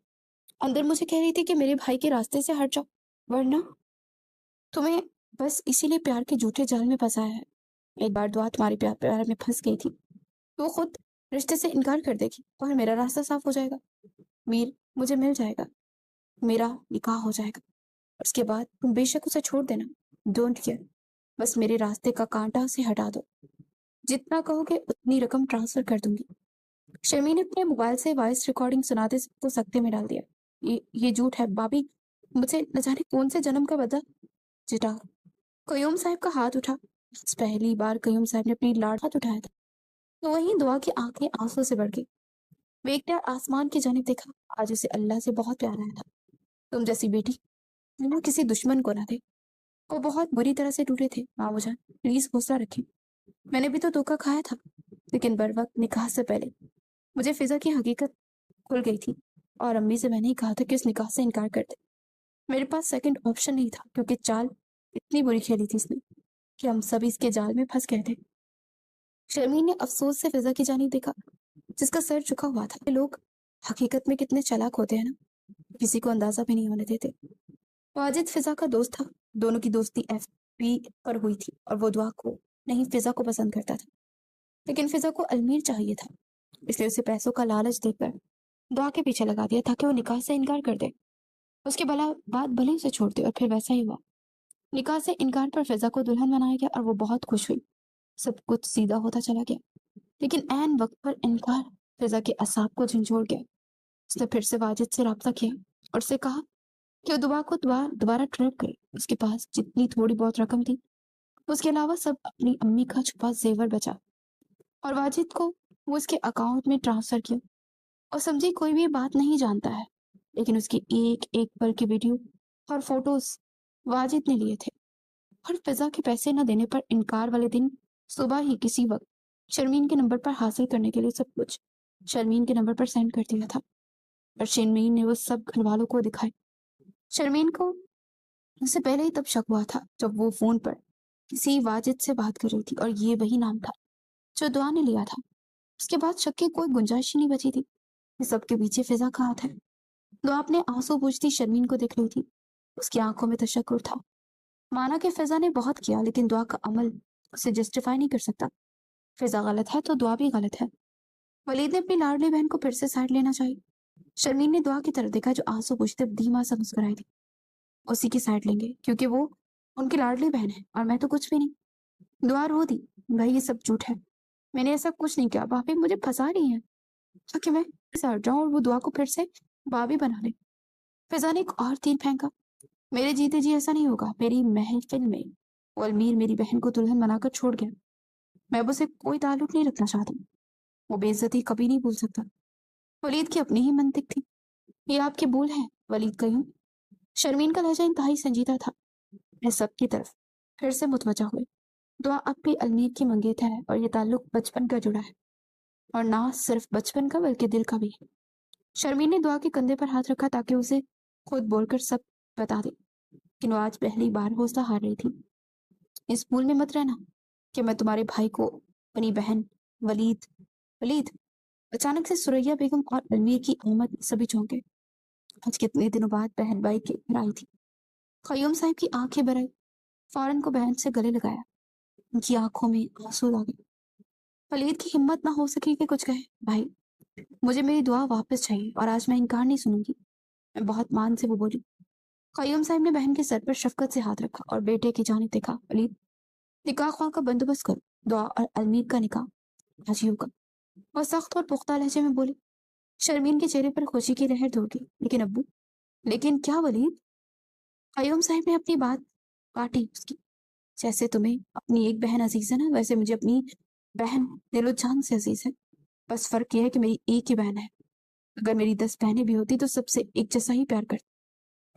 Speaker 1: अंदर मुझे कह रही थी कि मेरे भाई के रास्ते से हट जाओ, वरना तुम्हें बस इसीलिए प्यार के झूठे जाल में फंसाया है। एक बार दुआ तुम्हारे प्यार प्यार में फंस गई थी तो खुद रिश्ते से इनकार कर देगी और मेरा रास्ता साफ हो जाएगा। मीर मुझे मिल जाएगा, मेरा निकाह हो जाएगा। उसके बाद तुम बेशक उसे छोड़ देना, डोंट केयर। बस मेरे रास्ते का कांटा उसे हटा दो। जितना कहोगे उतनी रकम ट्रांसफर कर दूंगी। शर्मी ने अपने मोबाइल से वॉइस रिकॉर्डिंग सुनाते सबको सकते में डाल दिया। ये झूठ है भाभी, मुझे न जाने कौन से जन्म का बदला चिटा। कयूम साहब का हाथ उठा। पहली बार कयूम साहब ने अपनी लाड़ हाथ उठाया था तो वहीं दुआ की आंखें आंसू से बढ़ गई। वे एक बार आसमान की जानिब देखा। आज उसे अल्लाह से बहुत प्यार आया था। तुम जैसी बेटी ना किसी दुश्मन को ना दे। वो बहुत बुरी तरह से टूटे थे मामू जान, प्लीज हौसला रखें। मैंने भी तो धोखा खाया था, लेकिन बर वक्त निकाह से पहले मुझे फिजा की हकीकत खुल गई थी और अम्मी से मैंने ही कहा था कि उस निकाह से इनकार कर दे। मेरे पास सेकंड ऑप्शन नहीं था, क्योंकि चाल इतनी बुरी खेली थी इसने कि हम सभी इसके जाल में फंस गए थे। शर्मीन ने अफसोस से फिजा की जानिब देखा, जिसका सर झुका हुआ था। ये लोग हकीकत में कितने चालाक होते हैं ना, किसी को अंदाजा भी नहीं होने देते। वाजिद फिजा का दोस्त था। दोनों की दोस्ती एफबी पर हुई थी और वो दुआ को नहीं फिजा को पसंद करता था, लेकिन फिजा को अलमीर चाहिए था, इसलिए उसे पैसों का लालच देकर दुआ के पीछे लगा दिया ताकि वो निकाह से इनकार कर दे। उसके बाद भले उसे छोड़ दे, और फिर वैसा ही हुआ। निकाह से इनकार पर फिजा को दुल्हन बनाया गया और वो बहुत खुश हुई। सब कुछ सीधा होता चला गया, लेकिन ऐन वक्त पर इनकार फिजा के असाब को झंझोड़ गया। उसने फिर से वाजिद से राब्ता किया और उससे कहा कि वो दुआ को दोबारा ट्रेड करे। उसके पास जितनी थोड़ी बहुत रकम थी उसके अलावा सब अपनी अम्मी का छुपा जेवर बचा, और वाजिद को वो उसके अकाउंट में ट्रांसफर किया। और समझी कोई भी ये बात नहीं जानता है, लेकिन उसकी एक एक पल की वीडियो और फोटोज वाजिद ने लिए थे। और फिजा के पैसे न देने पर इनकार वाले दिन सुबह ही किसी वक्त शर्मीन के नंबर पर हासिल करने के लिए सब कुछ शर्मीन के नंबर पर सेंड कर दिया था, और शर्मीन ने वो सब घर वालों को दिखाए। शर्मीन को उससे पहले ही तब शक हुआ था जब वो फोन पर किसी वाजिद से बात कर रही थी और ये वही नाम था जो दुआ ने लिया था। उसके बाद शक की कोई गुंजाइश ही नहीं बची थी। इस सबके पीछे फिजा का हाथ है। दुआ अपने आंसू पूछती शर्मीन को देख रही थी। उसकी आंखों में तशक्कुर था। माना कि फिजा ने बहुत किया, लेकिन दुआ का अमल उसे जस्टिफाई नहीं कर सकता। फिजा गलत है तो दुआ भी गलत है। वलीद ने अपनी लाडली बहन को फिर से साइड लेना चाहिए। शर्मीन ने दुआ की तरफ देखा जो आंसू पूछते धीमा सा मुस्कुराई थी। उसी की साइड लेंगे क्योंकि वो उनकी लाडली बहन है और मैं तो कुछ भी नहीं। दुआ रो दी, भाई ये सब झूठ है, मैंने ऐसा कुछ नहीं किया, भाभी मुझे फंसा रही है ताकि मैं से हट जाऊं और वो दुआ को फिर से भाभी बना ले। फिजा ने एक और तीर फेंका। मेरे जीते जी ऐसा नहीं होगा। मेरी महफिल में वो अलमीर मेरी बहन को दुल्हन बनाकर छोड़ गया। मैं अब उसे कोई ताल्लुक नहीं रखना चाहता। वो बेइज्जती कभी नहीं भूल सकता। वलीद की अपनी ही मंतिक थी। ये आपके भूल है, वलीद कयूं। शर्मीन का लहजा इंतहाई संजीदा था। मैं सबकी तरफ फिर से मुतवज्जा हुए। दुआ अब भी अलमीर की मंगेतर है और ये ताल्लुक बचपन का जुड़ा है, और ना सिर्फ बचपन का बल्कि दिल का भी है। शर्मीन ने दुआ के कंधे पर हाथ रखा ताकि उसे खुद बोलकर सब बता दे, लेकिन वो आज पहली बार हौसला हार रही थी। इस भूल में मत रहना कि मैं तुम्हारे भाई को अपनी बहन वलीद वलीद अचानक से सुरैया बेगम और अलमीर की आमद सभी चौंके। आज कितने दिनों बाद बहन भाई के घर आई थी। कयूम साहब की आंखें भर आई। फौरन को बहन से गले लगाया। उनकी आंखों में आंसू आ गए। वलीद की हिम्मत ना हो सकी कि कुछ कहे। भाई, मुझे मेरी दुआ वापस चाहिए और आज मैं इनकार नहीं सुनूंगी। मैं बहुत मान से वो बोली। कयूम साहब ने बहन के सर पर शफकत से हाथ रखा और बेटे की जानिब देखा। वलीद, निकाह ख्वाह का बंदोबस्त करो। दुआ और अलमीर का निकाह आज ही होगा। वह सख्त और पुख्ता लहजे में बोली। शर्मीन के चेहरे पर खुशी की लहर दौड़ गई। लेकिन अब्बू, लेकिन क्या वलीद? कयूम साहब ने अपनी बात काटी उसकी। जैसे तुम्हें अपनी एक बहन अजीज है ना, वैसे मुझे अपनी बहन दिलो जान से अजीज है। बस फर्क यह है कि मेरी एक ही बहन है। अगर मेरी 10 बहनें भी होती तो सबसे एक जैसा ही प्यार करती,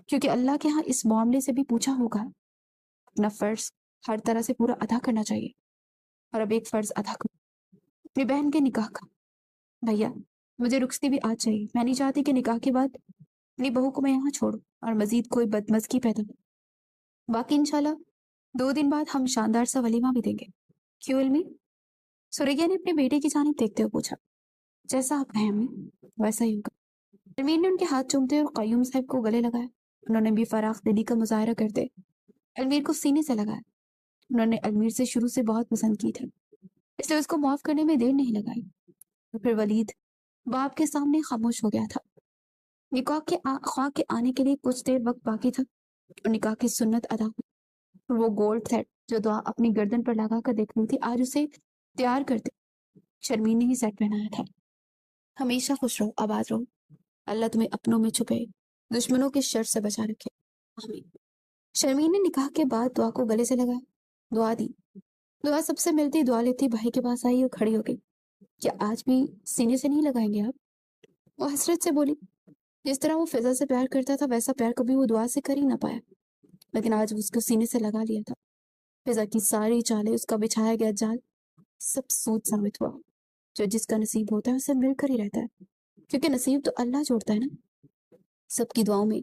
Speaker 1: क्योंकि अल्लाह के यहाँ इस मामले से भी पूछा होगा। अपना फर्ज हर तरह से पूरा अदा करना चाहिए, और अब एक फर्ज अदा करो, अपनी बहन के निकाह का। भैया, मुझे रुखसती भी आज चाहिए। मैं नहीं चाहती कि निकाह के बाद अपनी बहू को मैं यहाँ छोड़ूं और मजीद कोई बदमज़गी पैदा हो। बाकी इंशाल्लाह 2 दिन बाद हम शानदार सा वलीमा भी देंगे। क्यों इल्मी? सुरैया ने अपने बेटे की जानिब देखते हुए पूछा। जैसा आप कहें अम्मी, वैसा ही होगा। अमीर ने उनके हाथ चूमते और कयूम साहब को गले लगाया। उन्होंने भी फराख दिली का मुजाहरा करते अलमीर को सीने से लगाया। उन्होंने अलमीर से शुरू से बहुत पसंद की थी, इसलिए उसको माफ करने में देर नहीं लगाई। और फिर वलीद बाप के सामने खामोश हो गया था। निकाह के ख्वाह के आने के लिए कुछ देर वक्त बाकी था और निकाह की सुन्नत अदा हुई। और वो गोल्ड सेट जो दुआ अपनी गर्दन पर लगा कर देख रही थी, आज उसे तैयार करते शर्मीन ने ही सेट पहनाया था। हमेशा खुश रहो, आबाद रहो। अल्लाह तुम्हें अपनों में छुपे, दुश्मनों के शर से बचा रखे। आमीन। शर्मीन ने निकाह के बाद दुआ को गले से लगाया, दुआ दी। दुआ सबसे मिलती दुआ लेती भाई के पास आई और खड़ी हो गई। क्या आज भी सीने से नहीं लगाएंगे आप? वो हसरत से बोली। जिस तरह वो फिजा से प्यार करता था वैसा प्यार कभी वो दुआ से कर ही ना पाया, लेकिन आज उसको सीने से लगा लिया था। फिजा की सारी चालें, उसका बिछाया गया जाल, सब सूद साबित हुआ। जो जिसका नसीब होता है उसे मिलकर ही रहता है, क्योंकि नसीब तो अल्लाह जोड़ता है ना। सबकी दुआओं में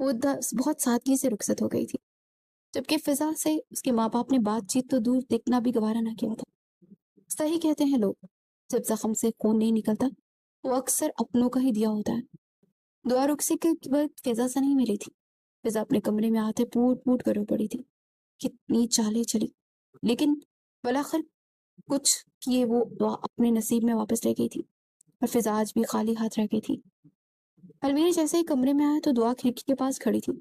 Speaker 1: वो बहुत सादगी से रुखसत हो गई थी, जबकि फिजा से उसके माँ बाप ने बातचीत तो दूर देखना भी गवारा ना किया था। सही कहते हैं लोग, जब जख्म से खून नहीं निकलता वो अक्सर अपनों का ही दिया होता है। दुआ रुखसी के वक्त फिजा से नहीं मिली थी। फिजा अपने कमरे में आते फूट फूट कर रो पड़ी थी। कितनी चालें चली, लेकिन बलाखिर कुछ किए वो दुआ अपने नसीब में वापस ले गई थी, और फिजा आज भी खाली हाथ रह गई थी। अलमीर जैसे ही कमरे में आया तो दुआ खिड़की के पास खड़ी थी।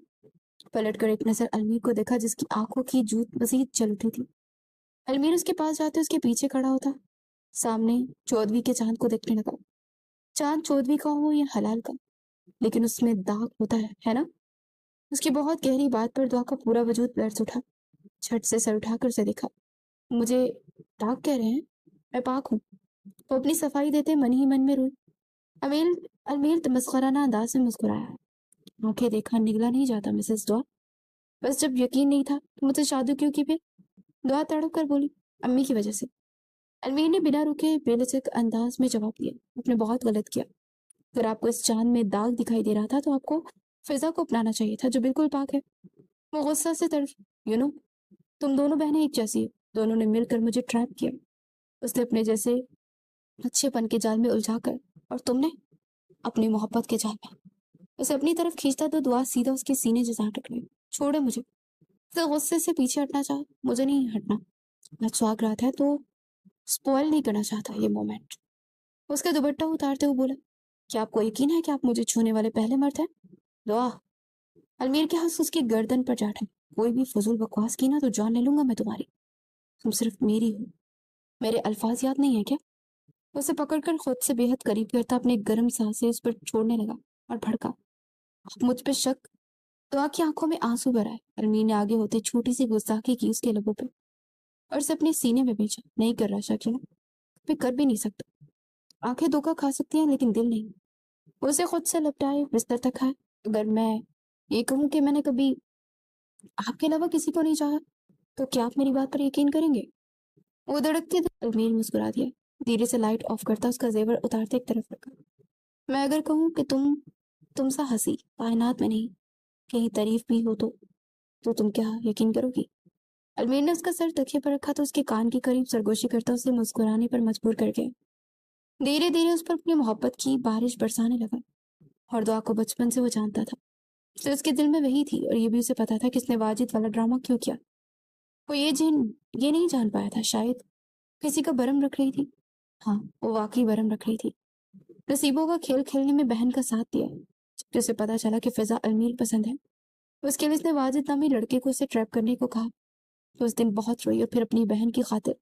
Speaker 1: पलट कर एक नजर अलमीर को देखा, जिसकी आंखों की जूत मजीद चल उठी थी। अलमीर उसके पास जाते उसके पीछे खड़ा होता, सामने चौदवी के चांद को देखने लगा। चांद चौदवी का हो या हलाल का, लेकिन उसमें दाग होता है ना। उसकी बहुत गहरी बात पर दुआ का पूरा वजूद लर्ज उठा। झट से सर उठाकर उसे देखा। मुझे दाग कह रहे हैं? मैं पाक हूँ। वो अपनी सफाई देते मन ही मन में रोई। अमीर अलमीर मस्खराना अंदाज में मुस्कुराया। आंखें देखा निगला नहीं जाता मिसेस दुआ। बस जब यकीन नहीं था तो मुझसे शादी क्यों की फिर? दुआ तड़प कर बोली। अम्मी की वजह से। अलमीर ने बिना रुके बेलचक अंदाज में जवाब दिया, आपने बहुत गलत किया। अगर आपको इस चांद में दाग दिखाई दे रहा था तो आपको फिजा को अपनाना चाहिए था, जो बिल्कुल पाक है। वो गुस्सा से तड़की, यू नो, तुम दोनों बहनें एक जैसी हो, दोनों ने मिलकर मुझे ट्रैप किया, उसने अपने जैसे अच्छेपन के जाल में उलझा कर, और तुमने अपनी मोहब्बत के जाल में। उसे अपनी तरफ खींचता तो दुआ सीधा उसके सीने जैसा अटक गई। छोड़े मुझे। उसे गुस्से से पीछे हटना चाहा, मुझे नहीं हटना। मैं सुहाग रात है तो स्पॉइल नहीं करना चाहता ये मोमेंट। उसका दुपट्टा उतारते हुए बोला, क्या आपको यकीन है कि आप मुझे छूने वाले पहले मर्द हैं? दुआ। अलमीर के हाथ उसकी गर्दन पर जा ठके, कोई भी फजूल बकवास की ना तो जान ले लूंगा मैं तुम्हारी। तुम सिर्फ मेरी हो। मेरे अल्फाज याद नहीं है क्या? उसे पकड़कर खुद से बेहद करीब करता अपने गर्म सांसें उस पर छोड़ने लगा और भड़का, आप मुझ पे शक? दुआ की आंखों में आंसू भर आए। अलमीर ने आगे होते छोटी सी गुस्ताखी की उसके लबों पे और उसे अपने सीने में भेजा। नहीं कर रहा शकीला, मैं कर भी नहीं सकता। आंखें धोखा खा सकती हैं लेकिन दिल नहीं। उसे खुद से लपटाए बिस्तर तक आए। अगर मैं ये कहूं कि मैंने कभी आपके अलावा किसी को नहीं चाहा, तो क्या आप मेरी बात पर यकीन करेंगे? वो धड़कते दिल अलमीर मुस्कुरा दिया, धीरे से लाइट ऑफ करता उसका जेवर उतारते एक तरफ रखा। मैं अगर कहूं कि तुम सा हंसी कायनात में नहीं, कहीं तारीफ भी हो तो तुम क्या यकीन करोगी? अलमीर ने उसका सर तकिए पर रखा तो उसके कान के करीब सरगोशी करता उसे मुस्कुराने पर मजबूर कर गया। धीरे धीरे उस पर अपनी मोहब्बत की बारिश बरसाने लगा। और दुआ को बचपन से वो जानता था, तो उसके दिल में वही थी, और ये भी उसे पता था कि इसने वाजिद वाला ड्रामा क्यों किया। वो ये नहीं जान पाया था, शायद किसी का भरम रख रही थी। हाँ, वो वाकई भरम रख रही थी। नसीबों का खेल खेलने में बहन का साथ दिया। जब उसे पता चला कि फिजा अलमीर पसंद है, उसके लिए उसने वाजिद नामी लड़के को उसे ट्रैप करने को कहा। तो उस दिन बहुत रोई और फिर अपनी बहन की खातिर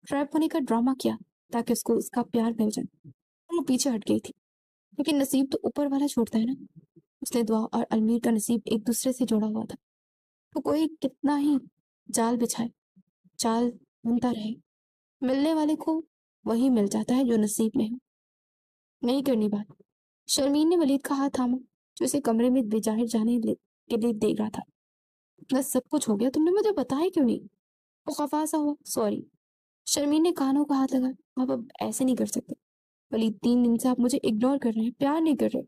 Speaker 1: ट्रैप होने का ड्रामा किया ताकि उसको उसका प्यार मिल जाए। वो पीछे हट गई थी, लेकिन नसीब तो ऊपर वाला छोड़ता है ना। उसने दुआ और अलमीर का नसीब एक दूसरे से जुड़ा हुआ था। तो कोई कितना ही जाल बिछाए, चाल बुनता रहे, मिलने वाले को वही मिल जाता है जो नसीब में हो। नहीं करनी बात। शर्मीन ने वलीद का हाथ थामा, जो उसे कमरे में बेजाहिर के लिए देख रहा था। बस सब कुछ हो गया, तुमने मुझे बताया क्यों नहीं? वो खफा सा हुआ, सॉरी। शर्मीन ने कानों का हाथ लगा, आप अब ऐसे नहीं कर सकते। वलीद, 3 दिन से आप मुझे इग्नोर कर रहे हैं, प्यार नहीं कर रहे।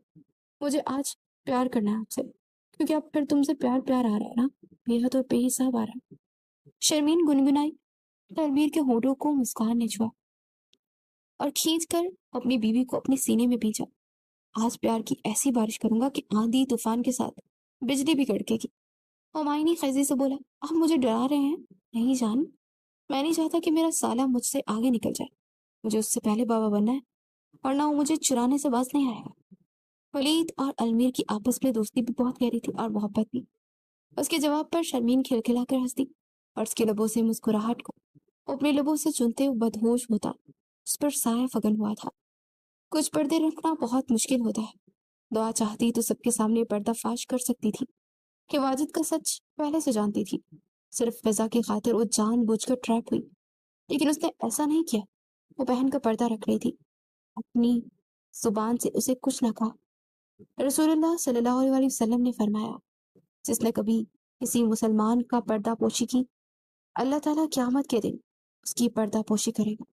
Speaker 1: मुझे आज प्यार करना है आपसे, क्योंकि अब फिर तुमसे प्यार प्यार आ रहा है ना, बेहद और बेहिसाब आ रहा है। शर्मीन गुनगुनाई। रणबीर के होठों को मुस्कान ने छुआ और खींच कर अपनी बीवी को अपने सीने में भेजा। आज प्यार की ऐसी बारिश करूंगा कि आंधी तूफान के साथ बिजली भी कड़केगी। हमायनी खैजी से बोला, आप मुझे डरा रहे हैं? नहीं जान, मैं नहीं चाहता कि मेरा साला मुझसे आगे निकल जाए। मुझे उससे पहले बाबा बनना है, और ना वो मुझे चुराने से बाज नहीं आएगा। वलीद और अलमीर की आपस में दोस्ती भी बहुत गहरी थी और मोहब्बत भी। उसके जवाब पर शर्मीन खिलखिलाकर हंस दी और उसके लबों से मुस्कुराहट को वो अपने लबों से चुनते हुए बदहोश होता उस पर साया फगन हुआ था। कुछ पर्दे रखना बहुत मुश्किल होता है। दुआ चाहती तो सबके सामने पर्दा फाश कर सकती थी कि वाजिद का सच पहले से जानती थी। सिर्फ फिजा की खातिर वो जानबूझकर ट्रैप हुई, लेकिन उसने ऐसा नहीं किया। वो बहन का पर्दा रख रही थी, अपनी जुबान से उसे कुछ न कहा। रसूलुल्लाह सल्लल्लाहु अलैहि वसल्लम ने फरमाया, जिसने कभी किसी मुसलमान का पर्दा पोशी की, अल्लाह ताला क़यामत के दिन उसकी पर्दा पोशी करेगा।